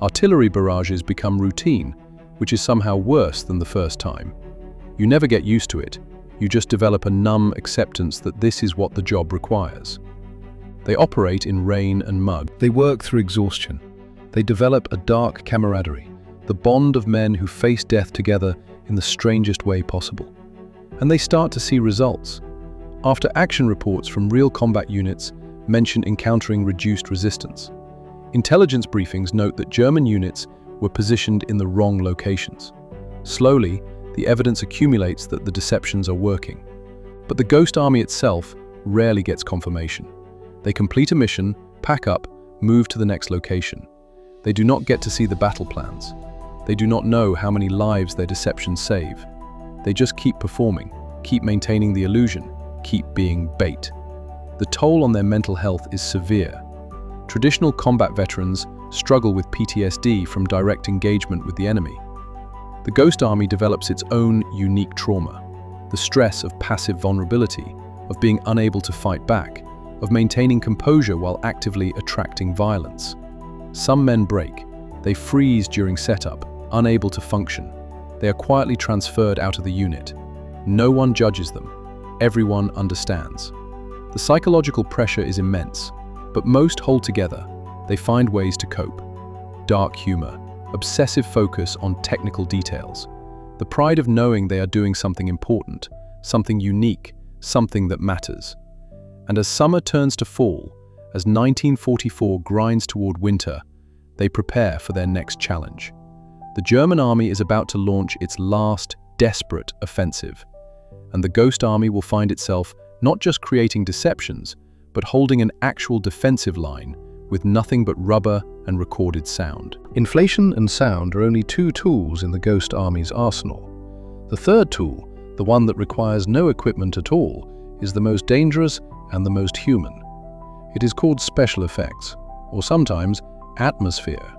Artillery barrages become routine, which is somehow worse than the first time. You never get used to it. You just develop a numb acceptance that this is what the job requires. They operate in rain and mud. They work through exhaustion. They develop a dark camaraderie, the bond of men who face death together in the strangest way possible. And they start to see results. After action reports from real combat units mention encountering reduced resistance. Intelligence briefings note that German units were positioned in the wrong locations. Slowly, the evidence accumulates that the deceptions are working. But the Ghost Army itself rarely gets confirmation. They complete a mission, pack up, move to the next location. They do not get to see the battle plans. They do not know how many lives their deceptions save. They just keep performing, keep maintaining the illusion, keep being bait. The toll on their mental health is severe. Traditional combat veterans struggle with PTSD from direct engagement with the enemy. The Ghost Army develops its own unique trauma, the stress of passive vulnerability, of being unable to fight back, of maintaining composure while actively attracting violence. Some men break. They freeze during setup, unable to function. They are quietly transferred out of the unit. No one judges them. Everyone understands. The psychological pressure is immense, but most hold together. They find ways to cope. Dark humor, obsessive focus on technical details, the pride of knowing they are doing something important, something unique, something that matters. And as summer turns to fall, as 1944 grinds toward winter, they prepare for their next challenge. The German army is about to launch its last, desperate offensive, and the Ghost Army will find itself not just creating deceptions, but holding an actual defensive line with nothing but rubber and recorded sound. Inflation and sound are only two tools in the Ghost Army's arsenal. The third tool, the one that requires no equipment at all, is the most dangerous and the most human. It is called special effects, or sometimes atmosphere.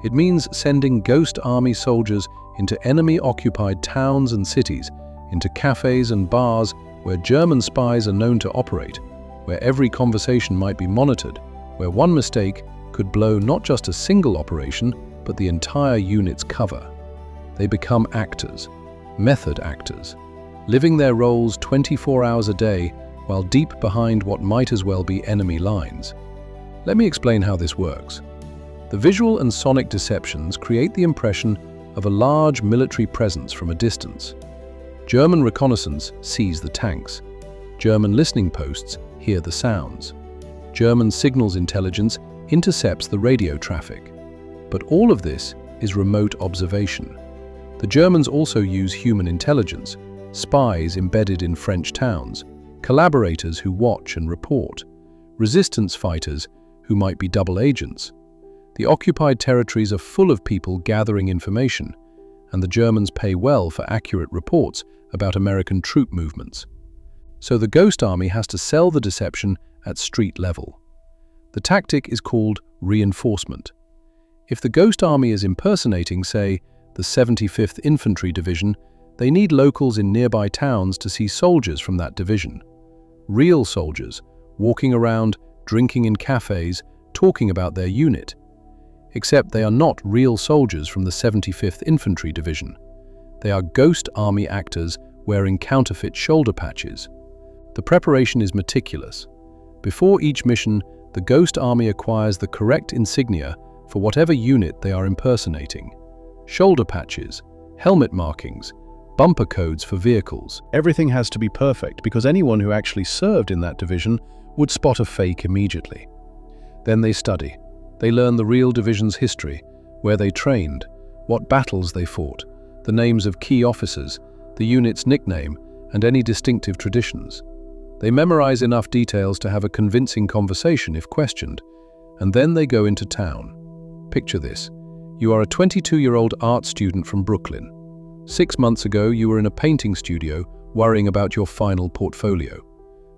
It means sending Ghost Army soldiers into enemy-occupied towns and cities, into cafes and bars where German spies are known to operate, where every conversation might be monitored, where one mistake could blow not just a single operation, but the entire unit's cover. They become actors, method actors, living their roles 24 hours a day while deep behind what might as well be enemy lines. Let me explain how this works. The visual and sonic deceptions create the impression of a large military presence from a distance. German reconnaissance sees the tanks. German listening posts hear the sounds. German signals intelligence intercepts the radio traffic. But all of this is remote observation. The Germans also use human intelligence, spies embedded in French towns, collaborators who watch and report, resistance fighters who might be double agents. The occupied territories are full of people gathering information, and the Germans pay well for accurate reports about American troop movements. So the Ghost Army has to sell the deception at street level. The tactic is called reinforcement. If the Ghost Army is impersonating, say, the 75th Infantry Division, they need locals in nearby towns to see soldiers from that division. Real soldiers, walking around, drinking in cafes, talking about their unit. Except they are not real soldiers from the 75th Infantry Division. They are Ghost Army actors wearing counterfeit shoulder patches. The preparation is meticulous. Before each mission, the Ghost Army acquires the correct insignia for whatever unit they are impersonating. Shoulder patches, helmet markings, bumper codes for vehicles. Everything has to be perfect because anyone who actually served in that division would spot a fake immediately. Then they study. They learn the real division's history, where they trained, what battles they fought, the names of key officers, the unit's nickname, and any distinctive traditions. They memorize enough details to have a convincing conversation if questioned, and then they go into town. Picture this. You are a 22-year-old art student from Brooklyn. 6 months ago, you were in a painting studio worrying about your final portfolio.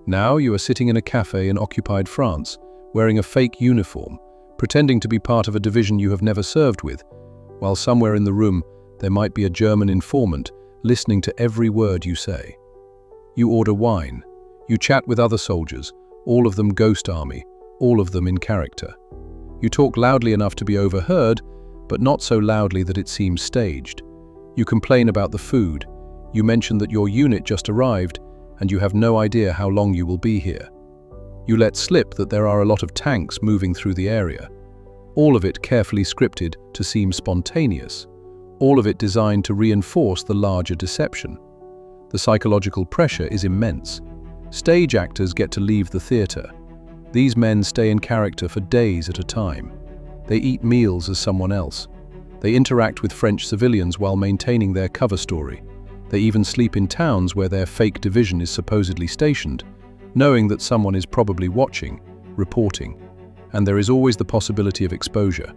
Now you are sitting in a cafe in occupied France, wearing a fake uniform, pretending to be part of a division you have never served with, while somewhere in the room there might be a German informant listening to every word you say. You order wine. You chat with other soldiers, all of them Ghost Army, all of them in character. You talk loudly enough to be overheard, but not so loudly that it seems staged. You complain about the food. You mention that your unit just arrived, and you have no idea how long you will be here. You let slip that there are a lot of tanks moving through the area. All of it carefully scripted to seem spontaneous. All of it designed to reinforce the larger deception. The psychological pressure is immense. Stage actors get to leave the theater. These men stay in character for days at a time. They eat meals as someone else. They interact with French civilians while maintaining their cover story. They even sleep in towns where their fake division is supposedly stationed, knowing that someone is probably watching, reporting, and there is always the possibility of exposure.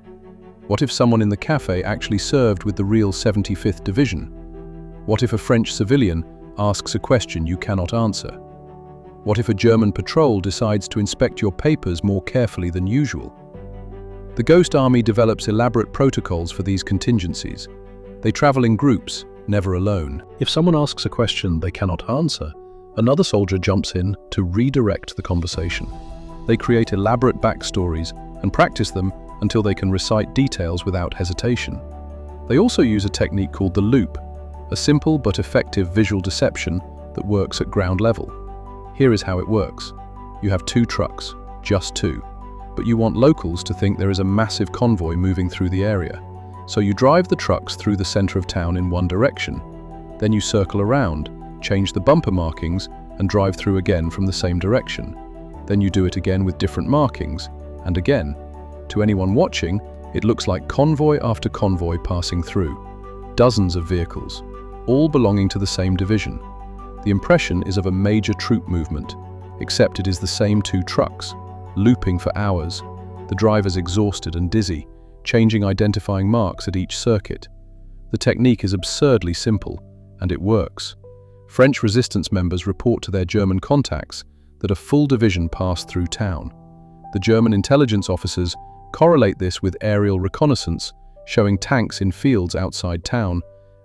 What if someone in the cafe actually served with the real 75th Division? What if a French civilian asks a question you cannot answer? What if a German patrol decides to inspect your papers more carefully than usual? The Ghost Army develops elaborate protocols for these contingencies. They travel in groups, never alone. If someone asks a question they cannot answer, another soldier jumps in to redirect the conversation. They create elaborate backstories and practice them until they can recite details without hesitation. They also use a technique called the loop, a simple but effective visual deception that works at ground level. Here is how it works. You have 2 trucks, just 2, but you want locals to think there is a massive convoy moving through the area. So you drive the trucks through the center of town in one direction. Then you circle around, change the bumper markings, and drive through again from the same direction. Then you do it again with different markings, and again. To anyone watching, it looks like convoy after convoy passing through. Dozens of vehicles, all belonging to the same division. The impression is of a major troop movement, except it is the same 2 trucks, looping for hours, the drivers exhausted and dizzy, changing identifying marks at each circuit. The technique is absurdly simple, and it works. French resistance members report to their German contacts that a full division passed through town. The German intelligence officers correlate this with aerial reconnaissance, showing tanks in fields outside town,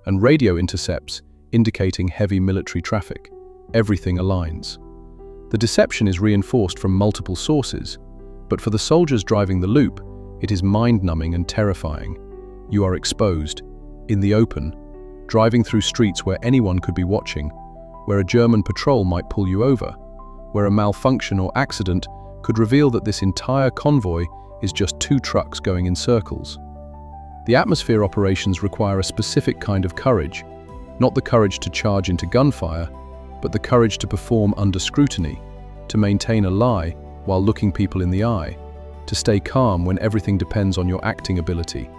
and radio intercepts indicating heavy military traffic. Everything aligns. The deception is reinforced from multiple sources, but for the soldiers driving the loop, it is mind-numbing and terrifying. You are exposed, in the open, driving through streets where anyone could be watching, where a German patrol might pull you over, where a malfunction or accident could reveal that this entire convoy is just 2 trucks going in circles. The atmosphere operations require a specific kind of courage, not the courage to charge into gunfire, but the courage to perform under scrutiny, to maintain a lie while looking people in the eye, to stay calm when everything depends on your acting ability.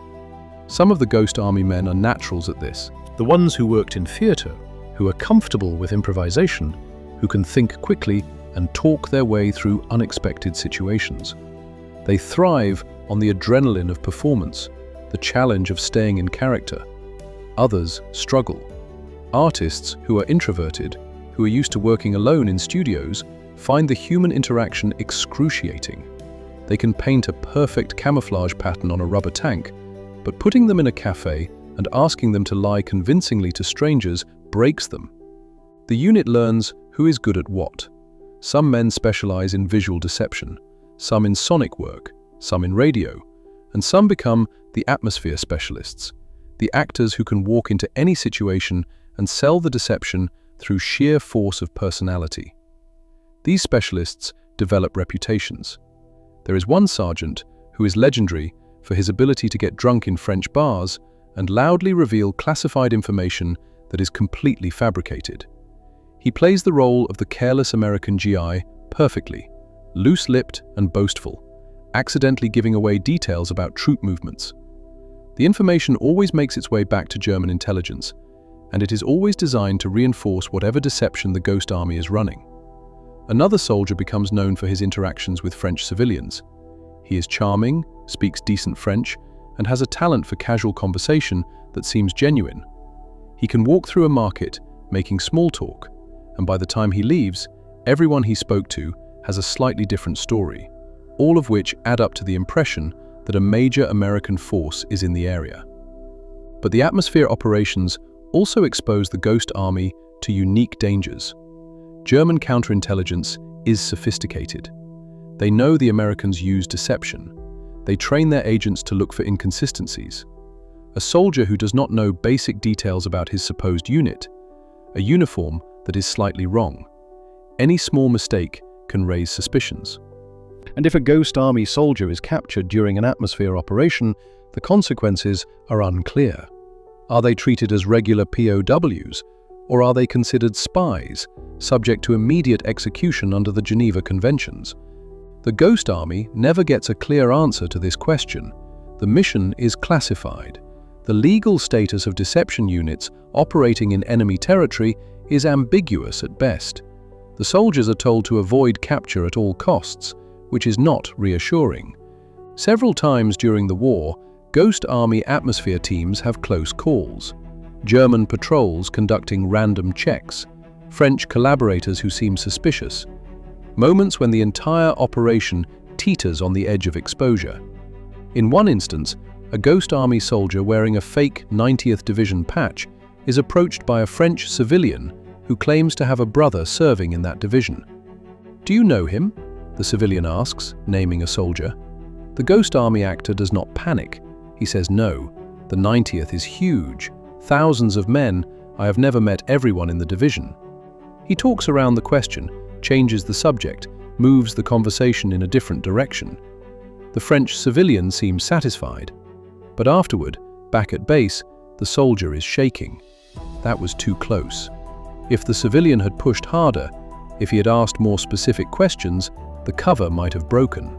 Some of the Ghost Army men are naturals at this. The ones who worked in theater, who are comfortable with improvisation, who can think quickly and talk their way through unexpected situations. They thrive on the adrenaline of performance, the challenge of staying in character. Others struggle. Artists who are introverted, who are used to working alone in studios, find the human interaction excruciating. They can paint a perfect camouflage pattern on a rubber tank, but putting them in a cafe and asking them to lie convincingly to strangers breaks them. The unit learns who is good at what. Some men specialize in visual deception, some in sonic work, some in radio, and some become the atmosphere specialists, the actors who can walk into any situation and sell the deception through sheer force of personality. These specialists develop reputations. There is one sergeant who is legendary for his ability to get drunk in French bars and loudly reveal classified information that is completely fabricated. He plays the role of the careless American GI perfectly, loose-lipped and boastful, accidentally giving away details about troop movements. The information always makes its way back to German intelligence, and it is always designed to reinforce whatever deception the Ghost Army is running. Another soldier becomes known for his interactions with French civilians. He is charming, speaks decent French, and has a talent for casual conversation that seems genuine. He can walk through a market, making small talk, and by the time he leaves, everyone he spoke to has a slightly different story, all of which add up to the impression that a major American force is in the area. But the atmosphere operations also expose the Ghost Army to unique dangers. German counterintelligence is sophisticated. They know the Americans use deception. They train their agents to look for inconsistencies. A soldier who does not know basic details about his supposed unit, a uniform that is slightly wrong. Any small mistake can raise suspicions. And if a Ghost Army soldier is captured during an atmosphere operation, the consequences are unclear. Are they treated as regular POWs, or are they considered spies, subject to immediate execution under the Geneva Conventions? The Ghost Army never gets a clear answer to this question. The mission is classified. The legal status of deception units operating in enemy territory is ambiguous at best. The soldiers are told to avoid capture at all costs, which is not reassuring. Several times during the war, Ghost Army atmosphere teams have close calls. German patrols conducting random checks, French collaborators who seem suspicious. Moments when the entire operation teeters on the edge of exposure. In one instance, a Ghost Army soldier wearing a fake 90th Division patch is approached by a French civilian who claims to have a brother serving in that division. "Do you know him?" the civilian asks, naming a soldier. The Ghost Army actor does not panic. He says, "No, the 90th is huge. Thousands of men. I have never met everyone in the division." He talks around the question, changes the subject, moves the conversation in a different direction. The French civilian seems satisfied. But afterward, back at base, the soldier is shaking. That was too close. If the civilian had pushed harder, if he had asked more specific questions, the cover might have broken.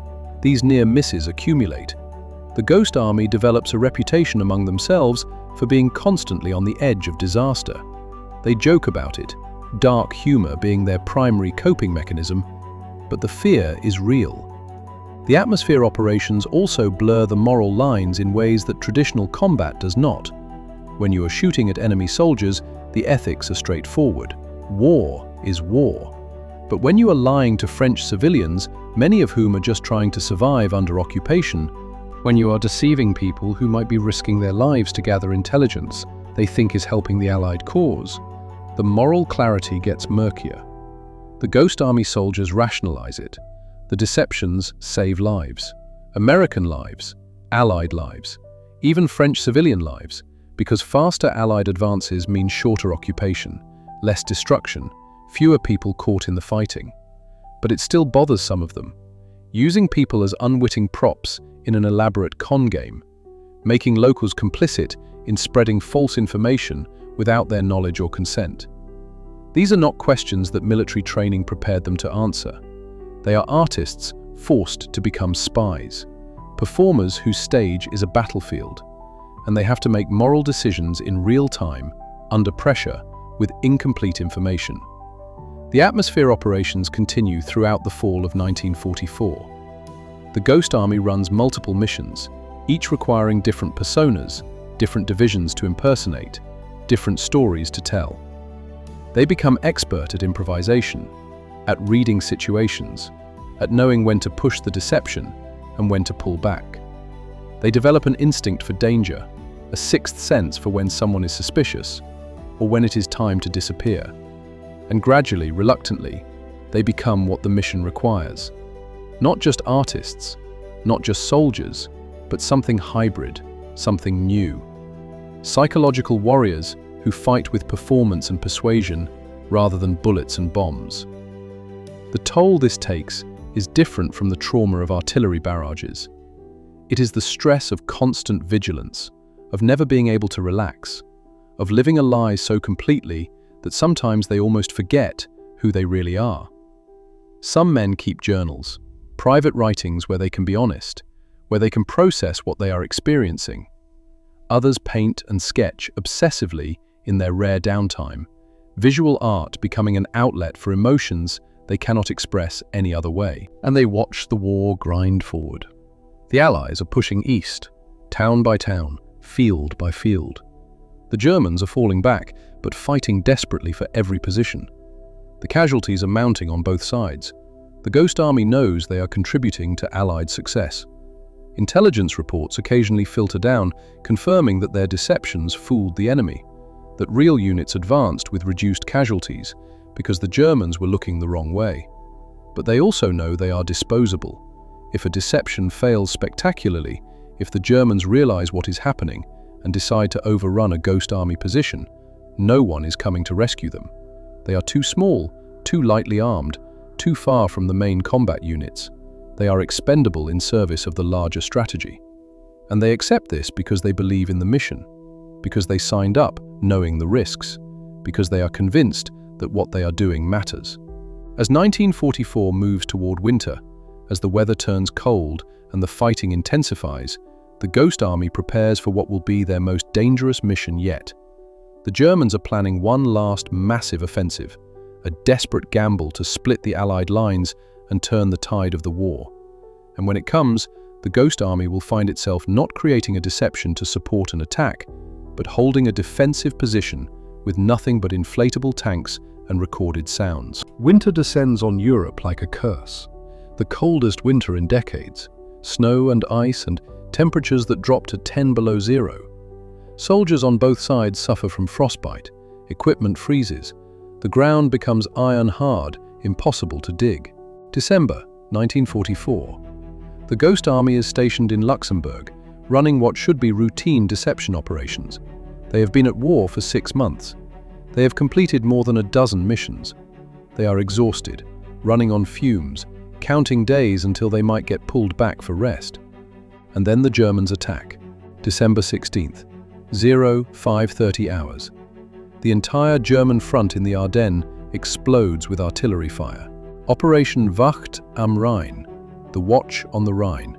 These near misses accumulate. The Ghost Army develops a reputation among themselves for being constantly on the edge of disaster. They joke about it, dark humor being their primary coping mechanism, but the fear is real. The atmosphere operations also blur the moral lines in ways that traditional combat does not. When you are shooting at enemy soldiers, the ethics are straightforward. War is war. But when you are lying to French civilians, many of whom are just trying to survive under occupation, when you are deceiving people who might be risking their lives to gather intelligence they think is helping the Allied cause, the moral clarity gets murkier. The Ghost Army soldiers rationalize it. The deceptions save lives. American lives, Allied lives, even French civilian lives, because faster Allied advances mean shorter occupation, less destruction, fewer people caught in the fighting. But it still bothers some of them. Using people as unwitting props in an elaborate con game, making locals complicit in spreading false information without their knowledge or consent. These are not questions that military training prepared them to answer. They are artists forced to become spies, performers whose stage is a battlefield, and they have to make moral decisions in real time, under pressure, with incomplete information. The atmosphere operations continue throughout the fall of 1944. The Ghost Army runs multiple missions, each requiring different personas, different divisions to impersonate, different stories to tell. They become expert at improvisation, at reading situations, at knowing when to push the deception and when to pull back. They develop an instinct for danger, a sixth sense for when someone is suspicious, or when it is time to disappear. And gradually, reluctantly, they become what the mission requires. Not just artists, not just soldiers, but something hybrid, something new. Psychological warriors who fight with performance and persuasion rather than bullets and bombs. The toll this takes is different from the trauma of artillery barrages. It is the stress of constant vigilance, of never being able to relax, of living a lie so completely that sometimes they almost forget who they really are. Some men keep journals, private writings where they can be honest, where they can process what they are experiencing. Others paint and sketch obsessively in their rare downtime, visual art becoming an outlet for emotions they cannot express any other way. And they watch the war grind forward. The Allies are pushing east, town by town, field by field. The Germans are falling back, but fighting desperately for every position. The casualties are mounting on both sides. The Ghost Army knows they are contributing to Allied success. Intelligence reports occasionally filter down, confirming that their deceptions fooled the enemy, that real units advanced with reduced casualties because the Germans were looking the wrong way. But they also know they are disposable. If a deception fails spectacularly, if the Germans realize what is happening and decide to overrun a Ghost Army position, no one is coming to rescue them. They are too small, too lightly armed, too far from the main combat units. They are expendable in service of the larger strategy. And they accept this because they believe in the mission, because they signed up knowing the risks, because they are convinced that what they are doing matters. As 1944 moves toward winter, as the weather turns cold and the fighting intensifies, the Ghost Army prepares for what will be their most dangerous mission yet. The Germans are planning one last massive offensive, a desperate gamble to split the Allied lines and turn the tide of the war. And when it comes, the Ghost Army will find itself not creating a deception to support an attack, but holding a defensive position with nothing but inflatable tanks and recorded sounds. Winter descends on Europe like a curse. The coldest winter in decades. Snow and ice and temperatures that drop to 10 below zero. Soldiers on both sides suffer from frostbite. Equipment freezes. The ground becomes iron hard, impossible to dig. December 1944. The Ghost Army is stationed in Luxembourg, running what should be routine deception operations. They have been at war for 6 months. They have completed more than a dozen missions. They are exhausted, running on fumes, counting days until they might get pulled back for rest. And then the Germans attack. December 16th, 05:30 hours. The entire German front in the Ardennes explodes with artillery fire. Operation Wacht am Rhein, the Watch on the Rhine.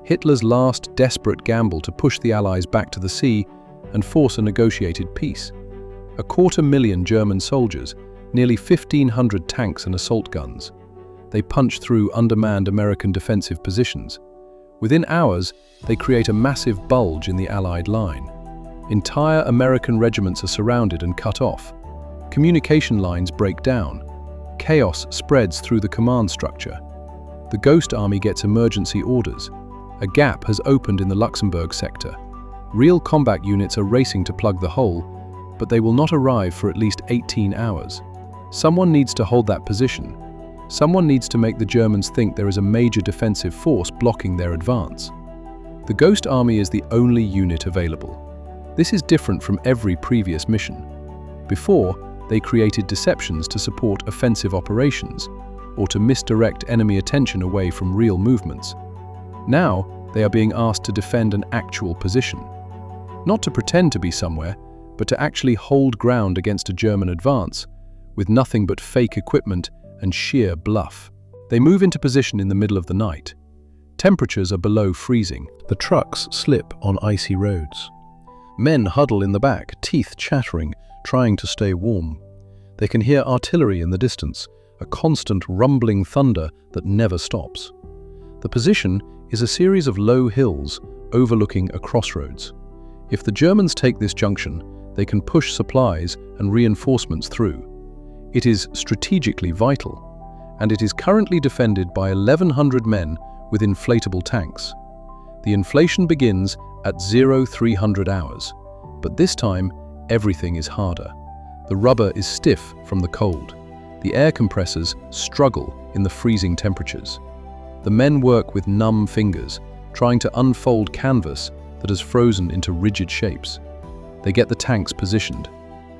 Hitler's last desperate gamble to push the Allies back to the sea and force a negotiated peace. 250,000 German soldiers, nearly 1,500 tanks and assault guns. They punch through undermanned American defensive positions. Within hours, they create a massive bulge in the Allied line. Entire American regiments are surrounded and cut off. Communication lines break down. Chaos spreads through the command structure. The Ghost Army gets emergency orders. A gap has opened in the Luxembourg sector. Real combat units are racing to plug the hole, but they will not arrive for at least 18 hours. Someone needs to hold that position. Someone needs to make the Germans think there is a major defensive force blocking their advance. The Ghost Army is the only unit available. This is different from every previous mission. Before, they created deceptions to support offensive operations, or to misdirect enemy attention away from real movements. Now, they are being asked to defend an actual position. Not to pretend to be somewhere, but to actually hold ground against a German advance, with nothing but fake equipment and sheer bluff. They move into position in the middle of the night. Temperatures are below freezing. The trucks slip on icy roads. Men huddle in the back, teeth chattering, trying to stay warm. They can hear artillery in the distance, a constant rumbling thunder that never stops. The position is a series of low hills overlooking a crossroads. If the Germans take this junction, they can push supplies and reinforcements through. It is strategically vital, and it is currently defended by 1,100 men with inflatable tanks. The inflation begins at 0300 hours, but this time everything is harder. The rubber is stiff from the cold. The air compressors struggle in the freezing temperatures. The men work with numb fingers, trying to unfold canvas that has frozen into rigid shapes. They get the tanks positioned,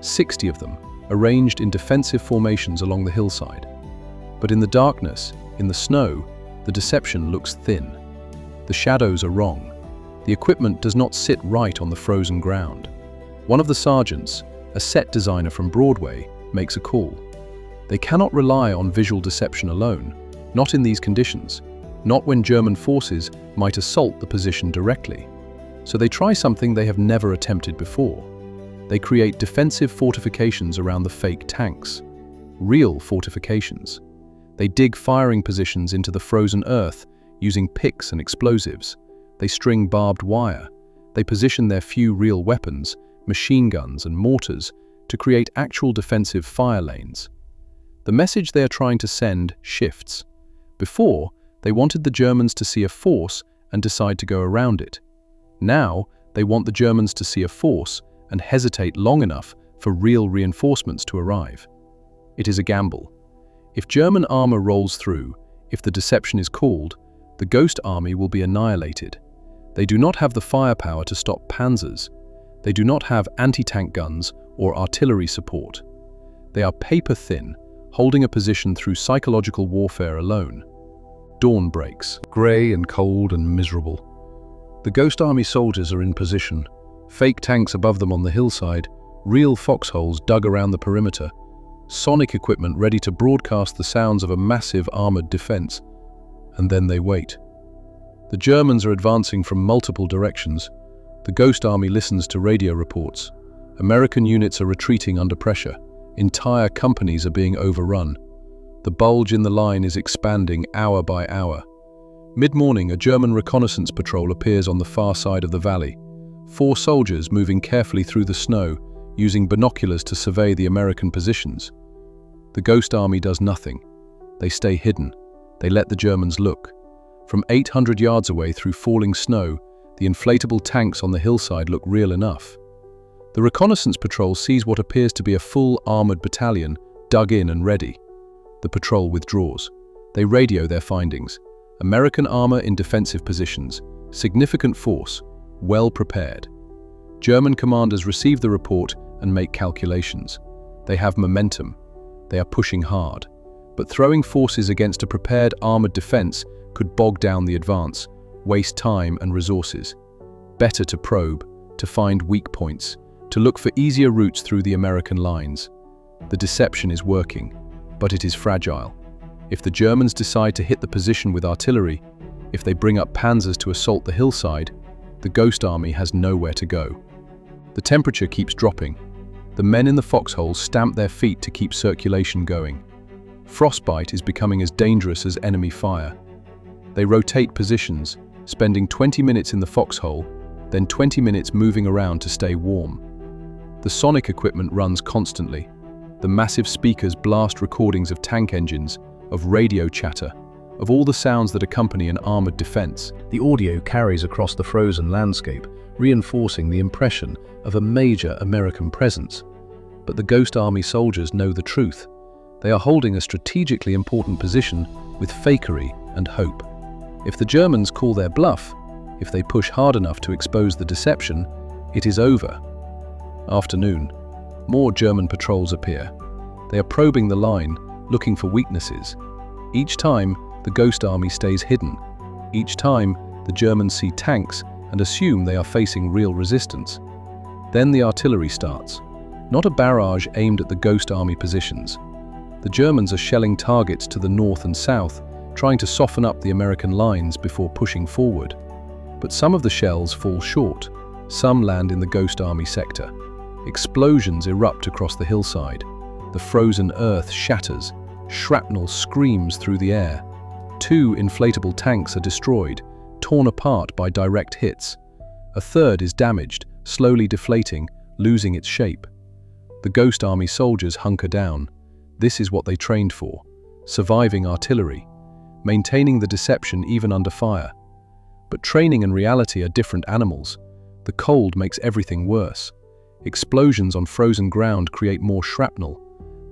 60 of them, arranged in defensive formations along the hillside. But in the darkness, in the snow, the deception looks thin. The shadows are wrong. The equipment does not sit right on the frozen ground. One of the sergeants, a set designer from Broadway, makes a call. They cannot rely on visual deception alone, not in these conditions, not when German forces might assault the position directly. So they try something they have never attempted before. They create defensive fortifications around the fake tanks. Real fortifications. They dig firing positions into the frozen earth using picks and explosives. They string barbed wire. They position their few real weapons, machine guns and mortars, to create actual defensive fire lanes. The message they are trying to send shifts. Before, they wanted the Germans to see a force and decide to go around it. Now, they want the Germans to see a force and hesitate long enough for real reinforcements to arrive. It is a gamble. If German armor rolls through, if the deception is called, the Ghost Army will be annihilated. They do not have the firepower to stop panzers. They do not have anti-tank guns or artillery support. They are paper-thin, holding a position through psychological warfare alone. Dawn breaks, grey and cold and miserable. The Ghost Army soldiers are in position, fake tanks above them on the hillside, real foxholes dug around the perimeter, sonic equipment ready to broadcast the sounds of a massive armored defense. And then they wait. The Germans are advancing from multiple directions. The Ghost Army listens to radio reports. American units are retreating under pressure. Entire companies are being overrun. The bulge in the line is expanding hour by hour. Mid-morning, a German reconnaissance patrol appears on the far side of the valley. 4 soldiers moving carefully through the snow, using binoculars to survey the American positions. The Ghost Army does nothing. They stay hidden. They let the Germans look. From 800 yards away through falling snow, the inflatable tanks on the hillside look real enough. The reconnaissance patrol sees what appears to be a full armored battalion dug in and ready. The patrol withdraws. They radio their findings. American armor in defensive positions, significant force, well prepared. German commanders receive the report and make calculations. They have momentum. They are pushing hard. But throwing forces against a prepared armored defense could bog down the advance, waste time and resources. Better to probe, to find weak points, to look for easier routes through the American lines. The deception is working, but it is fragile. If the Germans decide to hit the position with artillery, if they bring up panzers to assault the hillside, the Ghost Army has nowhere to go. The temperature keeps dropping. The men in the foxholes stamp their feet to keep circulation going. Frostbite is becoming as dangerous as enemy fire. They rotate positions, spending 20 minutes in the foxhole, then 20 minutes moving around to stay warm. The sonic equipment runs constantly. The massive speakers blast recordings of tank engines, of radio chatter, of all the sounds that accompany an armored defense. The audio carries across the frozen landscape, reinforcing the impression of a major American presence. But the Ghost Army soldiers know the truth. They are holding a strategically important position with fakery and hope. If the Germans call their bluff, if they push hard enough to expose the deception, it is over. Afternoon. More German patrols appear. They are probing the line, looking for weaknesses. Each time, the Ghost Army stays hidden. Each time, the Germans see tanks and assume they are facing real resistance. Then the artillery starts. Not a barrage aimed at the Ghost Army positions. The Germans are shelling targets to the north and south, trying to soften up the American lines before pushing forward. But some of the shells fall short. Some land in the Ghost Army sector. Explosions erupt across the hillside. The frozen earth shatters. Shrapnel screams through the air. 2 inflatable tanks are destroyed, torn apart by direct hits. A third is damaged, slowly deflating, losing its shape. The Ghost Army soldiers hunker down. This is what they trained for. Surviving artillery. Maintaining the deception even under fire. But training and reality are different animals. The cold makes everything worse. Explosions on frozen ground create more shrapnel.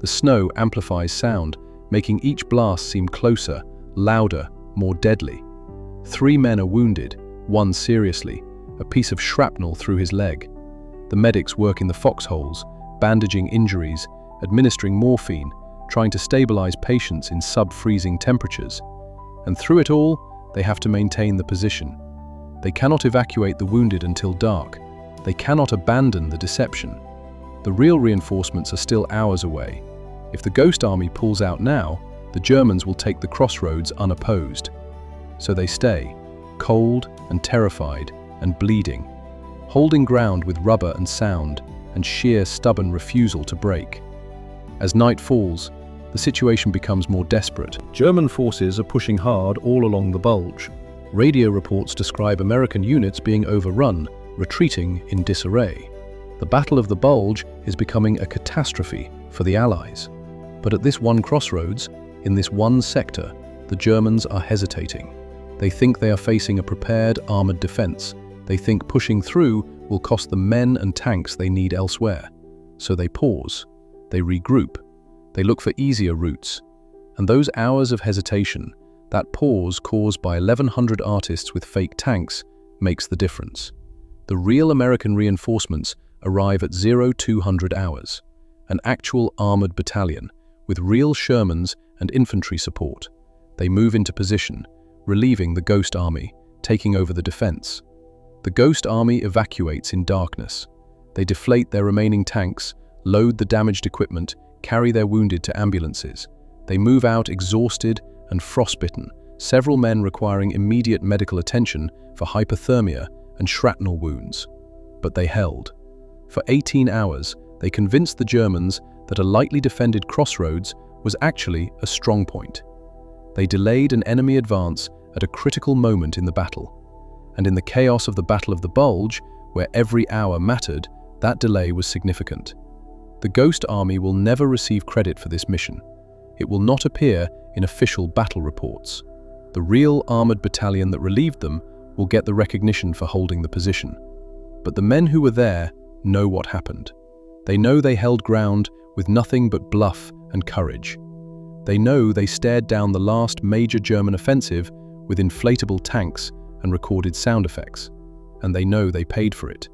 The snow amplifies sound, making each blast seem closer, louder, more deadly. 3 men are wounded, 1 seriously, a piece of shrapnel through his leg. The medics work in the foxholes, bandaging injuries, administering morphine, trying to stabilize patients in sub-freezing temperatures. And through it all, they have to maintain the position. They cannot evacuate the wounded until dark. They cannot abandon the deception. The real reinforcements are still hours away. If the Ghost Army pulls out now, the Germans will take the crossroads unopposed. So they stay, cold and terrified and bleeding. holding ground with rubber and sound and sheer stubborn refusal to break. As night falls, the situation becomes more desperate. German forces are pushing hard all along the Bulge. Radio reports describe American units being overrun, retreating in disarray. The Battle of the Bulge is becoming a catastrophe for the Allies. But at this one crossroads, in this one sector, the Germans are hesitating. They think they are facing a prepared armored defense. They think pushing through will cost them men and tanks they need elsewhere. So they pause. They regroup. They look for easier routes. And those hours of hesitation, that pause caused by 1,100 artists with fake tanks, makes the difference. The real American reinforcements arrive at 0200 hours, an actual armored battalion with real Shermans and infantry support. They move into position, relieving the Ghost Army, taking over the defense. The Ghost Army evacuates in darkness. They deflate their remaining tanks, load the damaged equipment, carry their wounded to ambulances. They move out exhausted and frostbitten, several men requiring immediate medical attention for hypothermia and shrapnel wounds. But they held. For 18 hours, they convinced the Germans that a lightly defended crossroads was actually a strong point. They delayed an enemy advance at a critical moment in the battle. And in the chaos of the Battle of the Bulge, where every hour mattered, that delay was significant. The Ghost Army will never receive credit for this mission. It will not appear in official battle reports. The real armored battalion that relieved them will get the recognition for holding the position. But the men who were there know what happened. They know they held ground with nothing but bluff and courage. They know they stared down the last major German offensive with inflatable tanks and recorded sound effects. And they know they paid for it.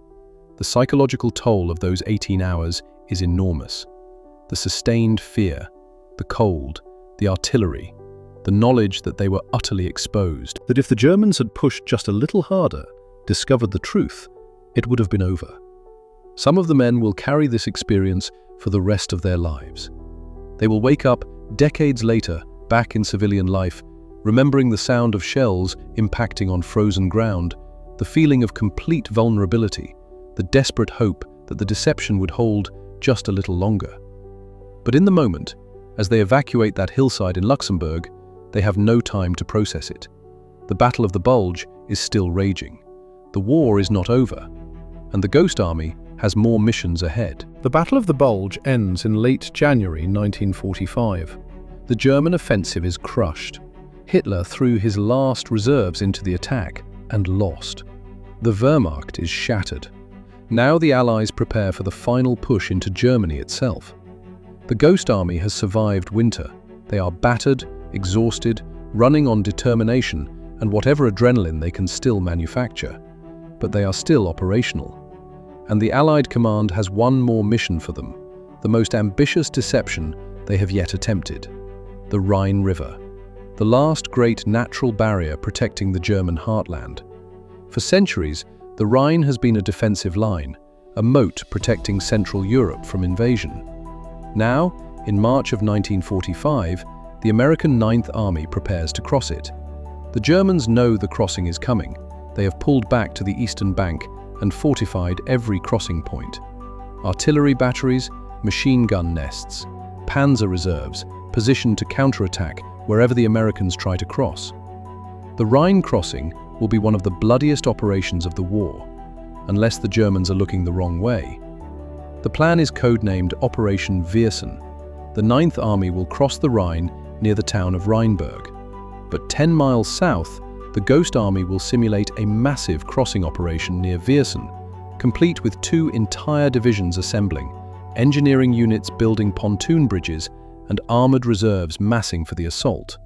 The psychological toll of those 18 hours is enormous. The sustained fear, the cold, the artillery, the knowledge that they were utterly exposed, that if the Germans had pushed just a little harder, discovered the truth, it would have been over. Some of the men will carry this experience for the rest of their lives. They will wake up decades later, back in civilian life, remembering the sound of shells impacting on frozen ground, the feeling of complete vulnerability, the desperate hope that the deception would hold just a little longer. But in the moment, as they evacuate that hillside in Luxembourg, they have no time to process it. The Battle of the Bulge is still raging. The war is not over, and the Ghost Army has more missions ahead. The Battle of the Bulge ends in late January 1945. The German offensive is crushed. Hitler threw his last reserves into the attack and lost. The Wehrmacht is shattered. Now the Allies prepare for the final push into Germany itself. The Ghost Army has survived winter. They are battered, exhausted, running on determination and whatever adrenaline they can still manufacture. But they are still operational. And the Allied command has one more mission for them, the most ambitious deception they have yet attempted: the Rhine River, the last great natural barrier protecting the German heartland. For centuries, the Rhine has been a defensive line, a moat protecting Central Europe from invasion. Now, in March of 1945, the American Ninth Army prepares to cross it. The Germans know the crossing is coming. They have pulled back to the eastern bank and fortified every crossing point. Artillery batteries, machine gun nests, panzer reserves positioned to counterattack wherever the Americans try to cross. The Rhine crossing will be one of the bloodiest operations of the war, unless the Germans are looking the wrong way. The plan is codenamed Operation Viersen. The Ninth Army will cross the Rhine near the town of Rheinberg. But 10 miles south, the Ghost Army will simulate a massive crossing operation near Viersen, complete with 2 entire divisions assembling, engineering units building pontoon bridges, and armored reserves massing for the assault.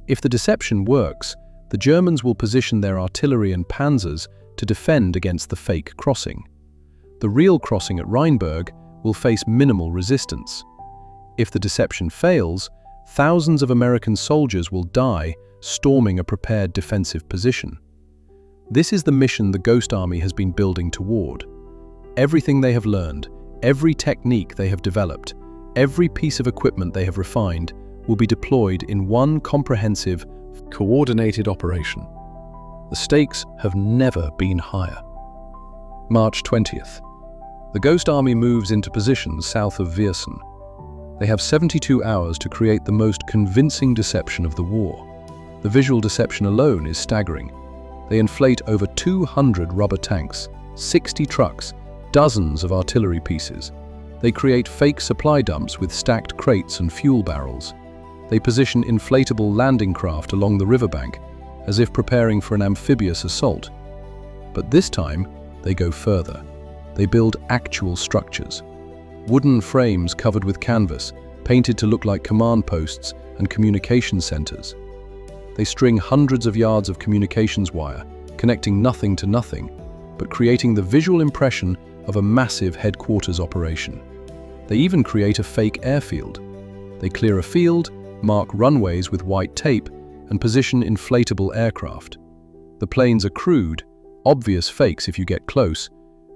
If the deception works, the Germans will position their artillery and panzers to defend against the fake crossing. The real crossing at Rheinberg will face minimal resistance. If the deception fails, thousands of American soldiers will die storming a prepared defensive position. This is the mission the Ghost Army has been building toward. Everything they have learned, every technique they have developed, every piece of equipment they have refined will be deployed in one comprehensive, coordinated operation. The stakes have never been higher. March 20th. The Ghost Army moves into positions south of Viersen. They have 72 hours to create the most convincing deception of the war. The visual deception alone is staggering. They inflate over 200 rubber tanks, 60 trucks, dozens of artillery pieces. They create fake supply dumps with stacked crates and fuel barrels. They position inflatable landing craft along the riverbank, as if preparing for an amphibious assault. But this time, they go further. They build actual structures. Wooden frames covered with canvas, painted to look like command posts and communication centers. They string hundreds of yards of communications wire, connecting nothing to nothing, but creating the visual impression of a massive headquarters operation. They even create a fake airfield. They clear a field, mark runways with white tape, and position inflatable aircraft. The planes are crude, obvious fakes if you get close,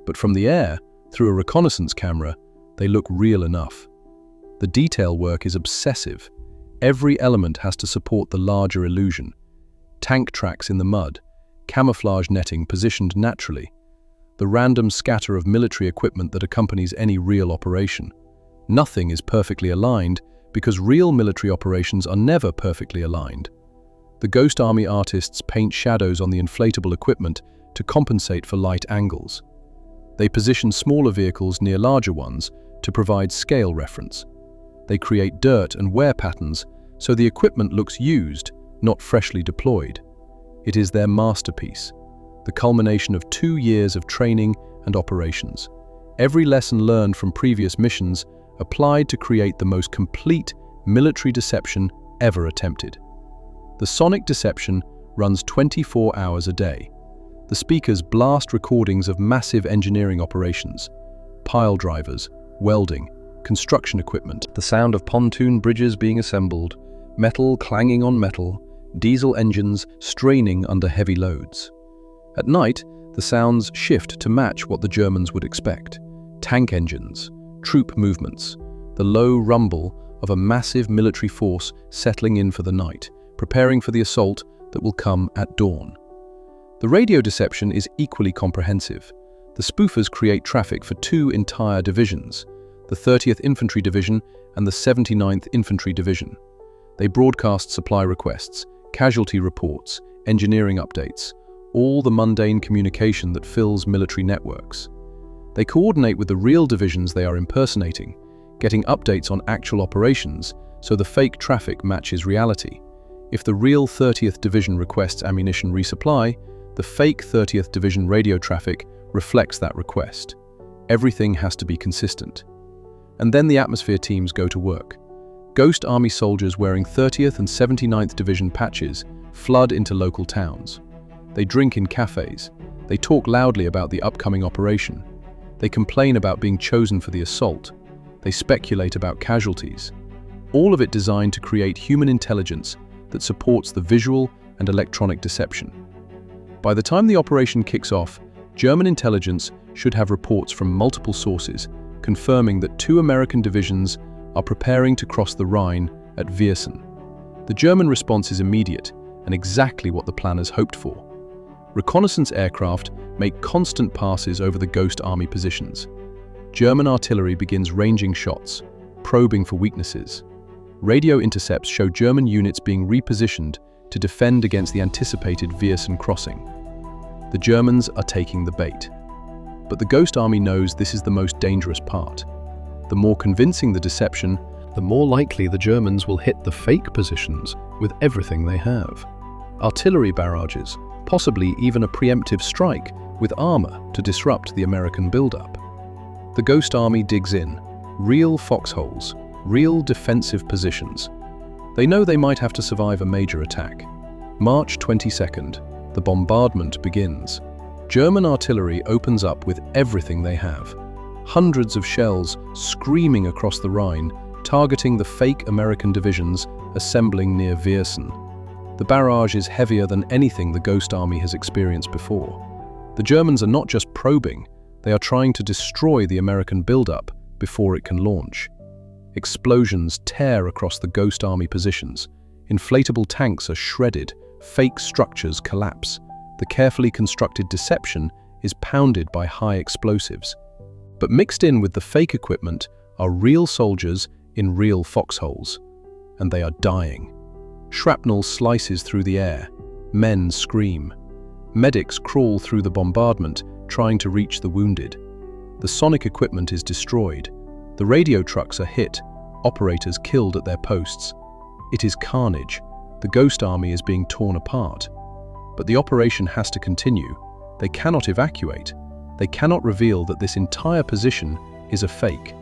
but from the air, through a reconnaissance camera, they look real enough. The detail work is obsessive. Every element has to support the larger illusion. Tank tracks in the mud, camouflage netting positioned naturally, the random scatter of military equipment that accompanies any real operation. Nothing is perfectly aligned because real military operations are never perfectly aligned. The Ghost Army artists paint shadows on the inflatable equipment to compensate for light angles. They position smaller vehicles near larger ones to provide scale reference. They create dirt and wear patterns so the equipment looks used, not freshly deployed. It is their masterpiece, the culmination of 2 years of training and operations. Every lesson learned from previous missions applied to create the most complete military deception ever attempted. The sonic deception runs 24 hours a day. The speakers blast recordings of massive engineering operations, pile drivers, welding, construction equipment, the sound of pontoon bridges being assembled, metal clanging on metal, diesel engines straining under heavy loads. At night, the sounds shift to match what the Germans would expect. Tank engines, troop movements, the low rumble of a massive military force settling in for the night, preparing for the assault that will come at dawn. The radio deception is equally comprehensive. The spoofers create traffic for 2 entire divisions, the 30th Infantry Division and the 79th Infantry Division. They broadcast supply requests, casualty reports, engineering updates, all the mundane communication that fills military networks. They coordinate with the real divisions they are impersonating, getting updates on actual operations so the fake traffic matches reality. If the real 30th Division requests ammunition resupply, the fake 30th Division radio traffic reflects that request. Everything has to be consistent. And then the atmosphere teams go to work. Ghost Army soldiers wearing 30th and 79th Division patches flood into local towns. They drink in cafes. They talk loudly about the upcoming operation. They complain about being chosen for the assault. They speculate about casualties. All of it designed to create human intelligence that supports the visual and electronic deception. By the time the operation kicks off, German intelligence should have reports from multiple sources confirming that 2 American divisions are preparing to cross the Rhine at Viersen. The German response is immediate and exactly what the planners hoped for. Reconnaissance aircraft make constant passes over the Ghost Army positions. German artillery begins ranging shots, probing for weaknesses. Radio intercepts show German units being repositioned to defend against the anticipated Viersen crossing. The Germans are taking the bait. But the Ghost Army knows this is the most dangerous part. The more convincing the deception, the more likely the Germans will hit the fake positions with everything they have. Artillery barrages, possibly even a preemptive strike with armor to disrupt the American buildup. The Ghost Army digs in, real foxholes, real defensive positions. They know they might have to survive a major attack. March 22nd, the bombardment begins. German artillery opens up with everything they have. Hundreds of shells screaming across the Rhine, targeting the fake American divisions assembling near Viersen. The barrage is heavier than anything the Ghost Army has experienced before. The Germans are not just probing, they are trying to destroy the American buildup before it can launch. Explosions tear across the Ghost Army positions. Inflatable tanks are shredded, fake structures collapse. The carefully constructed deception is pounded by high explosives. But mixed in with the fake equipment are real soldiers in real foxholes. And they are dying. Shrapnel slices through the air. Men scream. Medics crawl through the bombardment, trying to reach the wounded. The sonic equipment is destroyed. The radio trucks are hit. Operators killed at their posts. It is carnage. The Ghost Army is being torn apart. But the operation has to continue. They cannot evacuate. They cannot reveal that this entire position is a fake.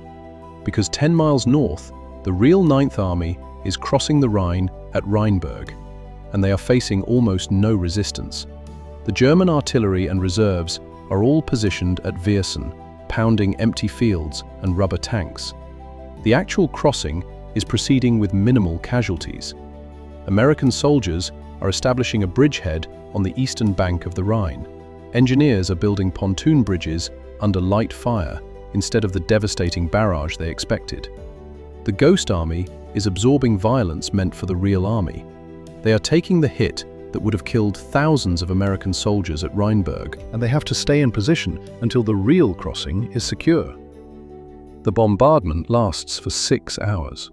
Because 10 miles north, the real 9th Army is crossing the Rhine at Rheinberg, and they are facing almost no resistance. The German artillery and reserves are all positioned at Viersen, pounding empty fields and rubber tanks. The actual crossing is proceeding with minimal casualties. American soldiers are establishing a bridgehead on the eastern bank of the Rhine. Engineers are building pontoon bridges under light fire instead of the devastating barrage they expected. The Ghost Army is absorbing violence meant for the real army. They are taking the hit that would have killed thousands of American soldiers at Rheinberg, and they have to stay in position until the real crossing is secure. The bombardment lasts for 6 hours.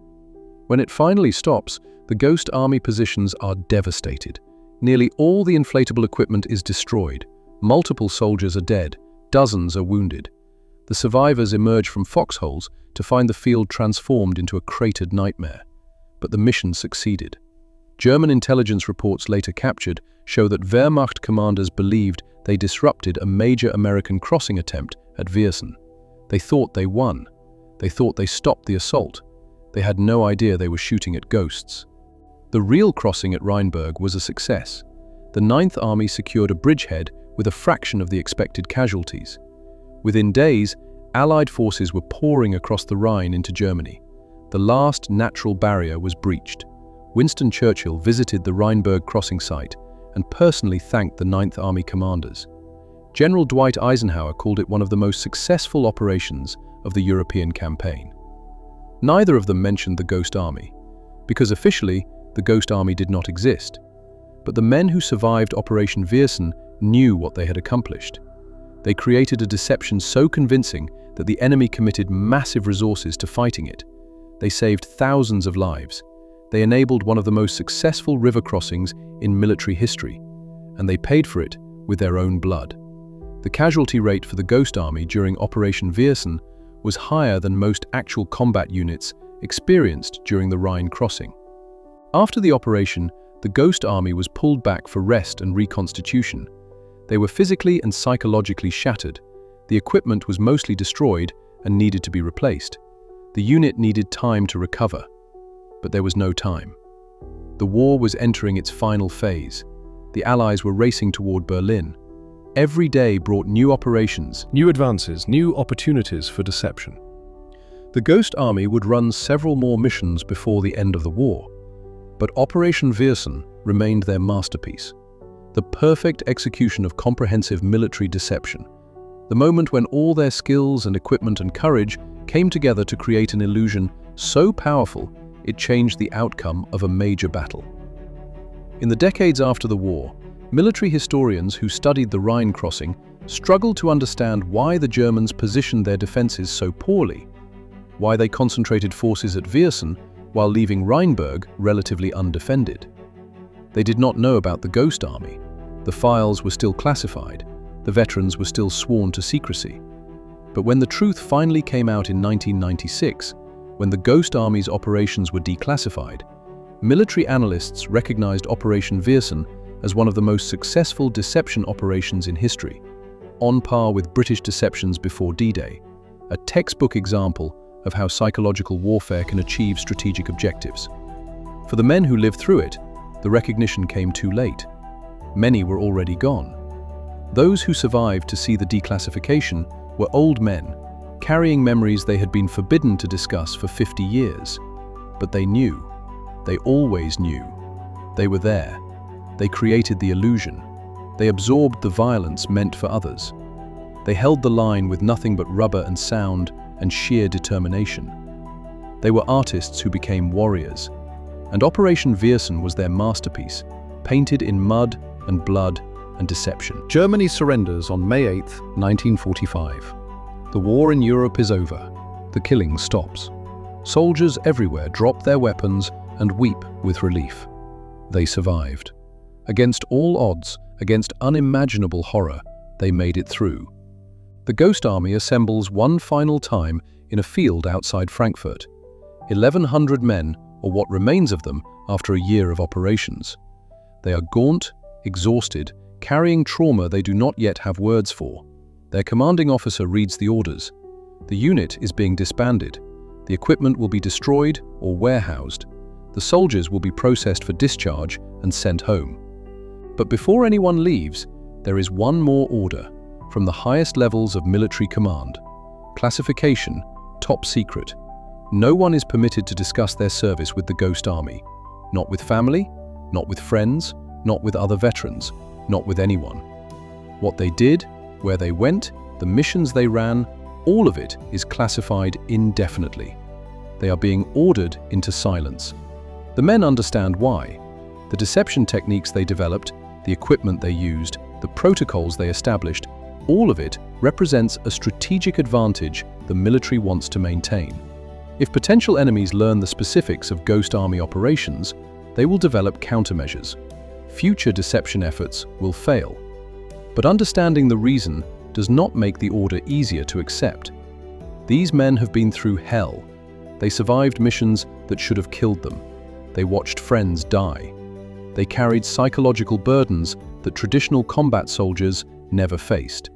When it finally stops, the Ghost Army positions are devastated. Nearly all the inflatable equipment is destroyed. Multiple soldiers are dead. Dozens are wounded. The survivors emerge from foxholes to find the field transformed into a cratered nightmare. But the mission succeeded. German intelligence reports later captured show that Wehrmacht commanders believed they disrupted a major American crossing attempt at Viersen. They thought they won. They thought they stopped the assault. They had no idea they were shooting at ghosts. The real crossing at Rheinberg was a success. The 9th Army secured a bridgehead with a fraction of the expected casualties. Within days, Allied forces were pouring across the Rhine into Germany. The last natural barrier was breached. Winston Churchill visited the Rheinberg crossing site and personally thanked the 9th Army commanders. General Dwight Eisenhower called it one of the most successful operations of the European campaign. Neither of them mentioned the Ghost Army, because officially the Ghost Army did not exist. But the men who survived Operation Viersen knew what they had accomplished. They created a deception so convincing that the enemy committed massive resources to fighting it. They saved thousands of lives. They enabled one of the most successful river crossings in military history, and they paid for it with their own blood. The casualty rate for the Ghost Army during Operation Viersen was higher than most actual combat units experienced during the Rhine crossing. After the operation, the Ghost Army was pulled back for rest and reconstitution. They were physically and psychologically shattered. The equipment was mostly destroyed and needed to be replaced. The unit needed time to recover, but there was no time. The war was entering its final phase. The Allies were racing toward Berlin. Every day brought new operations, new advances, new opportunities for deception. The Ghost Army would run several more missions before the end of the war, but Operation Viersen remained their masterpiece. The perfect execution of comprehensive military deception. The moment when all their skills and equipment and courage came together to create an illusion so powerful it changed the outcome of a major battle. In the decades after the war, military historians who studied the Rhine crossing struggled to understand why the Germans positioned their defenses so poorly, why they concentrated forces at Viersen while leaving Rheinberg relatively undefended. They did not know about the Ghost Army. The files were still classified. The veterans were still sworn to secrecy. But when the truth finally came out in 1996, when the Ghost Army's operations were declassified, military analysts recognized Operation Viersen as one of the most successful deception operations in history, on par with British deceptions before D-Day, a textbook example of how psychological warfare can achieve strategic objectives. For the men who lived through it, the recognition came too late. Many were already gone. Those who survived to see the declassification were old men, carrying memories they had been forbidden to discuss for 50 years. But they knew. They always knew. They were there. They created the illusion. They absorbed the violence meant for others. They held the line with nothing but rubber and sound and sheer determination. They were artists who became warriors. And Operation Viersen was their masterpiece, painted in mud and blood and deception. Germany surrenders on May 8, 1945. The war in Europe is over. The killing stops. Soldiers everywhere drop their weapons and weep with relief. They survived. Against all odds, against unimaginable horror, they made it through. The Ghost Army assembles one final time in a field outside Frankfurt. 1,100 men, or what remains of them, after a year of operations. They are gaunt, exhausted, carrying trauma they do not yet have words for. Their commanding officer reads the orders. The unit is being disbanded. The equipment will be destroyed or warehoused. The soldiers will be processed for discharge and sent home. But before anyone leaves, there is one more order from the highest levels of military command. Classification, top secret. No one is permitted to discuss their service with the Ghost Army. Not with family, not with friends, not with other veterans, not with anyone. What they did, where they went, the missions they ran, all of it is classified indefinitely. They are being ordered into silence. The men understand why. The deception techniques they developed, the equipment they used, the protocols they established, all of it represents a strategic advantage the military wants to maintain. If potential enemies learn the specifics of Ghost Army operations, they will develop countermeasures. Future deception efforts will fail. But understanding the reason does not make the order easier to accept. These men have been through hell. They survived missions that should have killed them. They watched friends die. They carried psychological burdens that traditional combat soldiers never faced.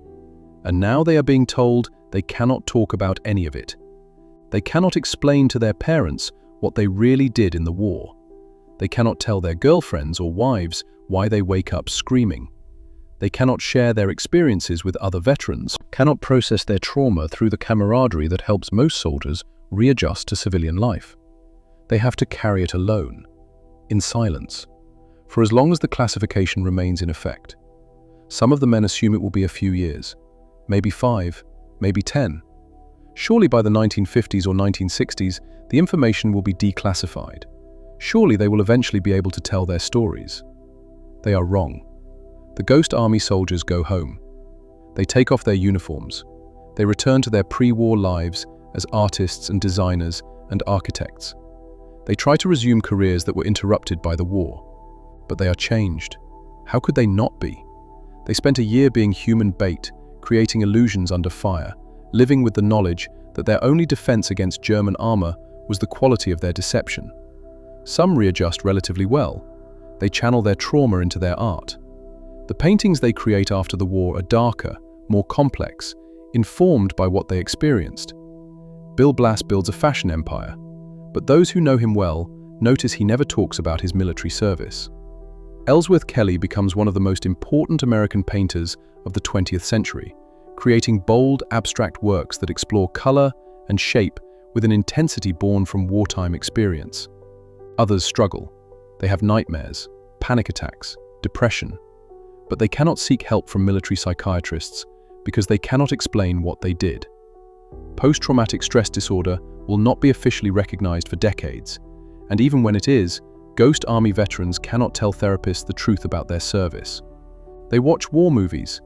And now they are being told they cannot talk about any of it. They cannot explain to their parents what they really did in the war. They cannot tell their girlfriends or wives why they wake up screaming. They cannot share their experiences with other veterans, cannot process their trauma through the camaraderie that helps most soldiers readjust to civilian life. They have to carry it alone, in silence, for as long as the classification remains in effect. Some of the men assume it will be a few years, maybe 5, maybe 10. Surely by the 1950s or 1960s, the information will be declassified. Surely they will eventually be able to tell their stories. They are wrong. The Ghost Army soldiers go home. They take off their uniforms. They return to their pre-war lives as artists and designers and architects. They try to resume careers that were interrupted by the war. But they are changed. How could they not be? They spent a year being human bait, creating illusions under fire, living with the knowledge that their only defense against German armor was the quality of their deception. Some readjust relatively well. They channel their trauma into their art. The paintings they create after the war are darker, more complex, informed by what they experienced. Bill Blass builds a fashion empire, but those who know him well notice he never talks about his military service. Ellsworth Kelly becomes one of the most important American painters of the 20th century, creating bold, abstract works that explore color and shape with an intensity born from wartime experience. Others struggle. They have nightmares, panic attacks, depression, but they cannot seek help from military psychiatrists because they cannot explain what they did. Post-traumatic stress disorder will not be officially recognized for decades, and even when it is, Ghost Army veterans cannot tell therapists the truth about their service. They watch war movies.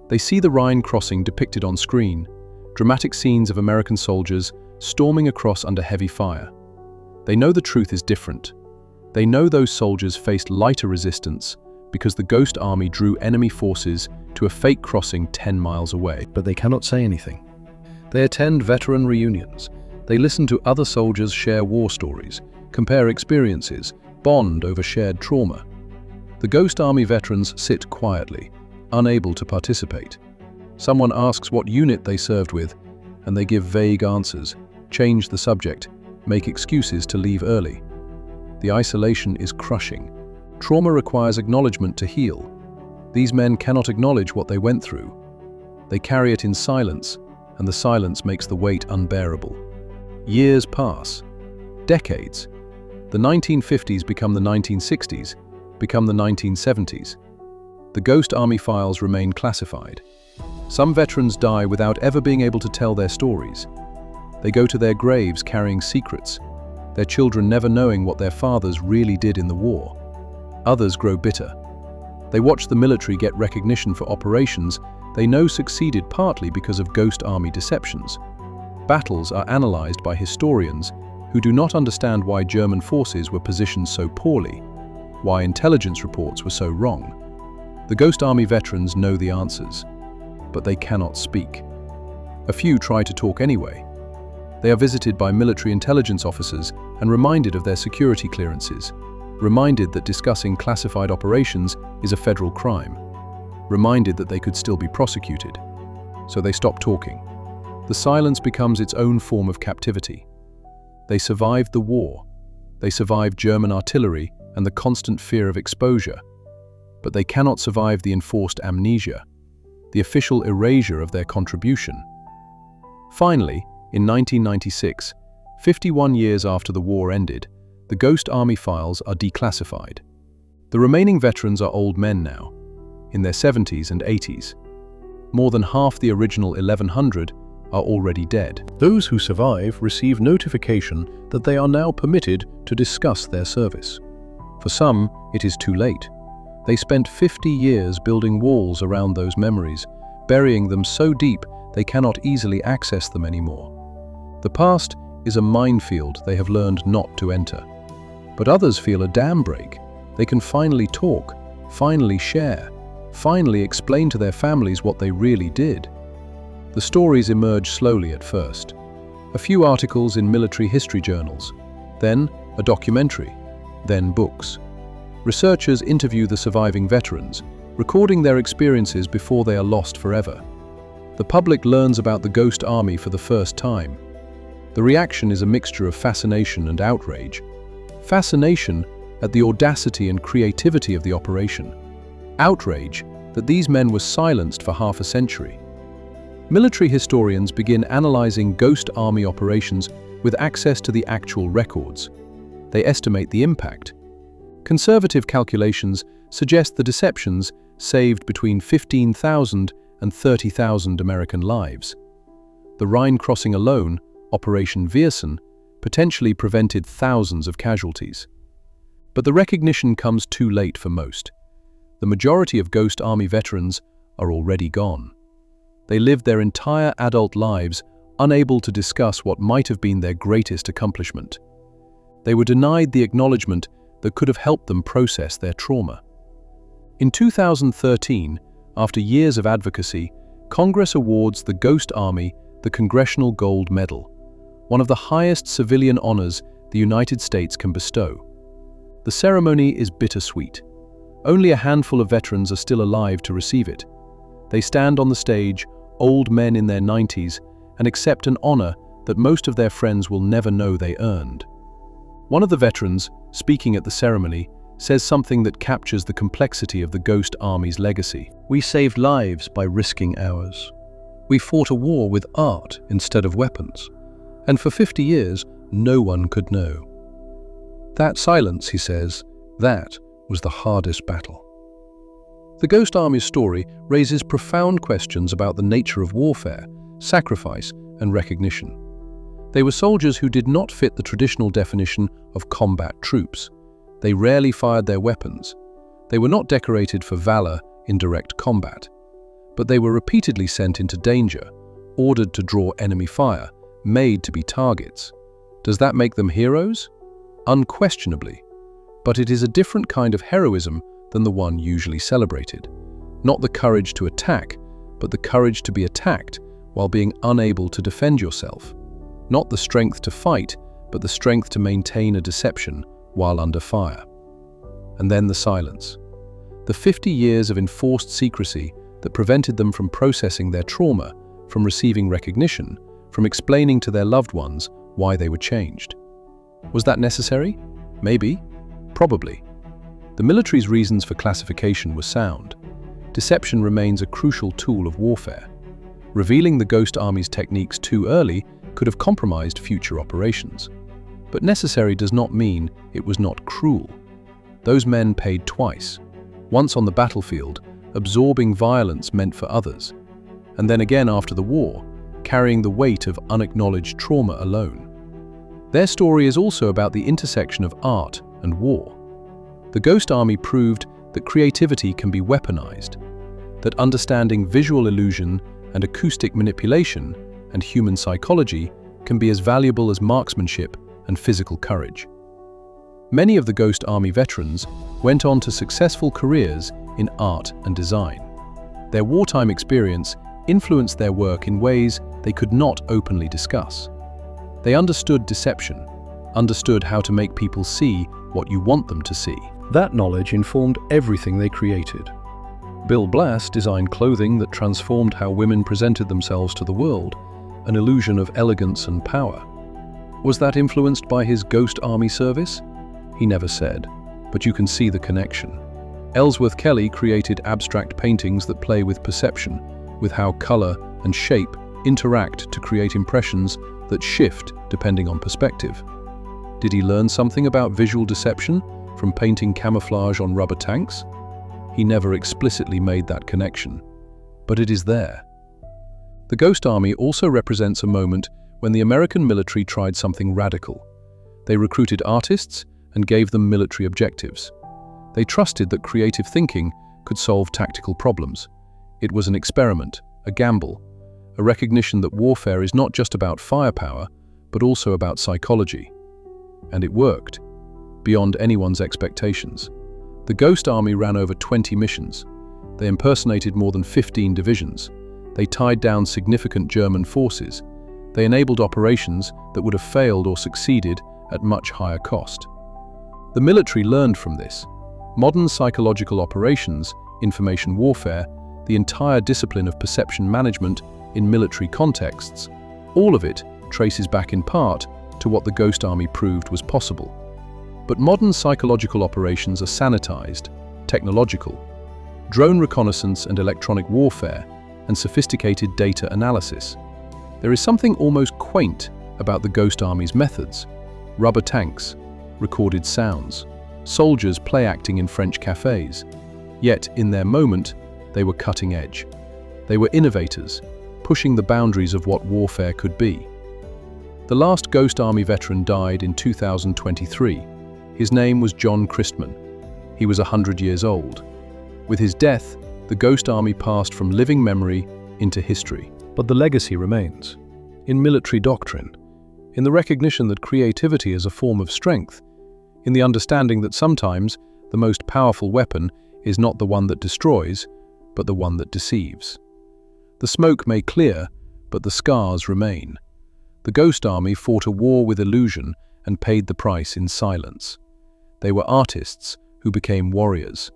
They see the Rhine crossing depicted on screen, dramatic scenes of American soldiers storming across under heavy fire. They know the truth is different. They know those soldiers faced lighter resistance because the Ghost Army drew enemy forces to a fake crossing 10 miles away. But they cannot say anything. They attend veteran reunions. They listen to other soldiers share war stories, compare experiences, bond over shared trauma. The Ghost Army veterans sit quietly, unable to participate. Someone asks what unit they served with, and they give vague answers, change the subject, make excuses to leave early. The isolation is crushing. Trauma requires acknowledgement to heal. These men cannot acknowledge what they went through. They carry it in silence, and the silence makes the weight unbearable. Years pass. Decades. The 1950s become the 1960s, become the 1970s. The Ghost Army files remain classified. Some veterans die without ever being able to tell their stories. They go to their graves carrying secrets, their children never knowing what their fathers really did in the war. Others grow bitter. They watch the military get recognition for operations they know succeeded partly because of Ghost Army deceptions. Battles are analyzed by historians who do not understand why German forces were positioned so poorly, why intelligence reports were so wrong. The Ghost Army veterans know the answers, but they cannot speak. A few try to talk anyway. They are visited by military intelligence officers and reminded of their security clearances, reminded that discussing classified operations is a federal crime, reminded that they could still be prosecuted. So they stop talking. The silence becomes its own form of captivity. They survived the war. They survived German artillery and the constant fear of exposure. But they cannot survive the enforced amnesia, the official erasure of their contribution. Finally, in 1996, 51 years after the war ended, the Ghost Army files are declassified. The remaining veterans are old men now, in their 70s and 80s. More than half the original 1,100 are already dead. Those who survive receive notification that they are now permitted to discuss their service. For some, it is too late. They spent 50 years building walls around those memories, burying them so deep they cannot easily access them anymore. The past is a minefield they have learned not to enter. But others feel a dam break. They can finally talk, finally share, finally explain to their families what they really did. The stories emerge slowly at first. A few articles in military history journals, then a documentary, then books. Researchers interview the surviving veterans, recording their experiences before they are lost forever. The public learns about the Ghost Army for the first time. The reaction is a mixture of fascination and outrage. Fascination at the audacity and creativity of the operation. Outrage that these men were silenced for half a century. Military historians begin analyzing Ghost Army operations with access to the actual records. They estimate the impact. Conservative calculations suggest the deceptions saved between 15,000 and 30,000 American lives. The Rhine crossing alone, Operation Viersen, potentially prevented thousands of casualties. But the recognition comes too late for most. The majority of Ghost Army veterans are already gone. They lived their entire adult lives unable to discuss what might have been their greatest accomplishment. They were denied the acknowledgement that could have helped them process their trauma. In 2013, after years of advocacy, Congress awards the Ghost Army the Congressional Gold Medal, one of the highest civilian honors the United States can bestow. The ceremony is bittersweet. Only a handful of veterans are still alive to receive it. They stand on the stage, old men in their 90s, and accept an honor that most of their friends will never know they earned. One of the veterans, speaking at the ceremony, says something that captures the complexity of the Ghost Army's legacy. "We saved lives by risking ours. We fought a war with art instead of weapons. And for 50 years, no one could know. That silence," he says, "that was the hardest battle." The Ghost Army's story raises profound questions about the nature of warfare, sacrifice, and recognition. They were soldiers who did not fit the traditional definition of combat troops. They rarely fired their weapons. They were not decorated for valor in direct combat. But they were repeatedly sent into danger, ordered to draw enemy fire, made to be targets. Does that make them heroes? Unquestionably. But it is a different kind of heroism than the one usually celebrated. Not the courage to attack, but the courage to be attacked while being unable to defend yourself. Not the strength to fight, but the strength to maintain a deception while under fire. And then the silence. The 50 years of enforced secrecy that prevented them from processing their trauma, from receiving recognition, from explaining to their loved ones why they were changed. Was that necessary? Maybe. Probably. The military's reasons for classification were sound. Deception remains a crucial tool of warfare. Revealing the Ghost Army's techniques too early could have compromised future operations. But necessary does not mean it was not cruel. Those men paid twice. Once on the battlefield, absorbing violence meant for others, and then again after the war, carrying the weight of unacknowledged trauma alone. Their story is also about the intersection of art and war. The Ghost Army proved that creativity can be weaponized, that understanding visual illusion and acoustic manipulation and human psychology can be as valuable as marksmanship and physical courage. Many of the Ghost Army veterans went on to successful careers in art and design. Their wartime experience influenced their work in ways they could not openly discuss. They understood deception, understood how to make people see what you want them to see. That knowledge informed everything they created. Bill Blass designed clothing that transformed how women presented themselves to the world, an illusion of elegance and power. Was that influenced by his Ghost Army service? He never said, but you can see the connection. Ellsworth Kelly created abstract paintings that play with perception, with how color and shape interact to create impressions that shift depending on perspective. Did he learn something about visual deception from painting camouflage on rubber tanks? He never explicitly made that connection, but it is there. The Ghost Army also represents a moment when the American military tried something radical. They recruited artists and gave them military objectives. They trusted that creative thinking could solve tactical problems. It was an experiment, a gamble, a recognition that warfare is not just about firepower, but also about psychology. And it worked, beyond anyone's expectations. The Ghost Army ran over 20 missions. They impersonated more than 15 divisions. They tied down significant German forces. They enabled operations that would have failed or succeeded at much higher cost. The military learned from this. Modern psychological operations, information warfare, the entire discipline of perception management in military contexts, all of it traces back in part to what the Ghost Army proved was possible. But modern psychological operations are sanitized, technological. Drone reconnaissance and electronic warfare, and sophisticated data analysis. There is something almost quaint about the Ghost Army's methods. Rubber tanks, recorded sounds, soldiers play-acting in French cafes. Yet, in their moment, they were cutting edge. They were innovators, pushing the boundaries of what warfare could be. The last Ghost Army veteran died in 2023. His name was John Christman. He was 100 years old. With his death, the Ghost Army passed from living memory into history. But the legacy remains. In military doctrine, in the recognition that creativity is a form of strength, in the understanding that sometimes the most powerful weapon is not the one that destroys, but the one that deceives. The smoke may clear, but the scars remain. The Ghost Army fought a war with illusion and paid the price in silence. They were artists who became warriors.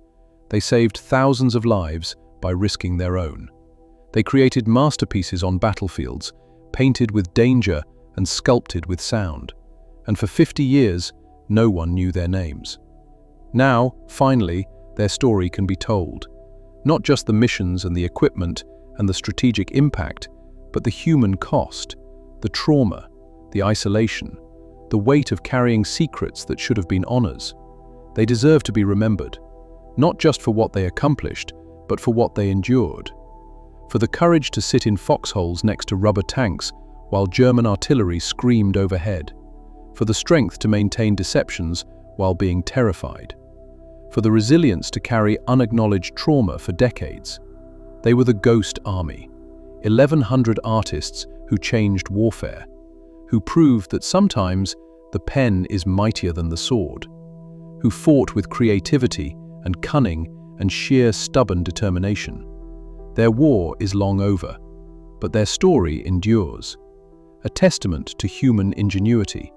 They saved thousands of lives by risking their own. They created masterpieces on battlefields, painted with danger and sculpted with sound. And for 50 years, no one knew their names. Now, finally, their story can be told. Not just the missions and the equipment and the strategic impact, but the human cost, the trauma, the isolation, the weight of carrying secrets that should have been honors. They deserve to be remembered, not just for what they accomplished, but for what they endured. For the courage to sit in foxholes next to rubber tanks while German artillery screamed overhead. For the strength to maintain deceptions while being terrified. For the resilience to carry unacknowledged trauma for decades. They were the Ghost Army, 1,100 artists who changed warfare, who proved that sometimes the pen is mightier than the sword, who fought with creativity and cunning and sheer stubborn determination. Their war is long over, but their story endures, a testament to human ingenuity,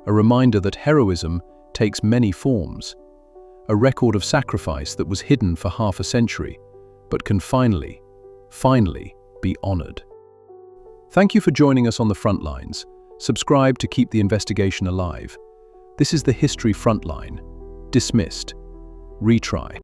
a reminder that heroism takes many forms, a record of sacrifice that was hidden for half a century, but can finally be honored. Thank you for joining us on the front lines. Subscribe to keep the investigation alive. This is the History Frontline. Dismissed. Retry.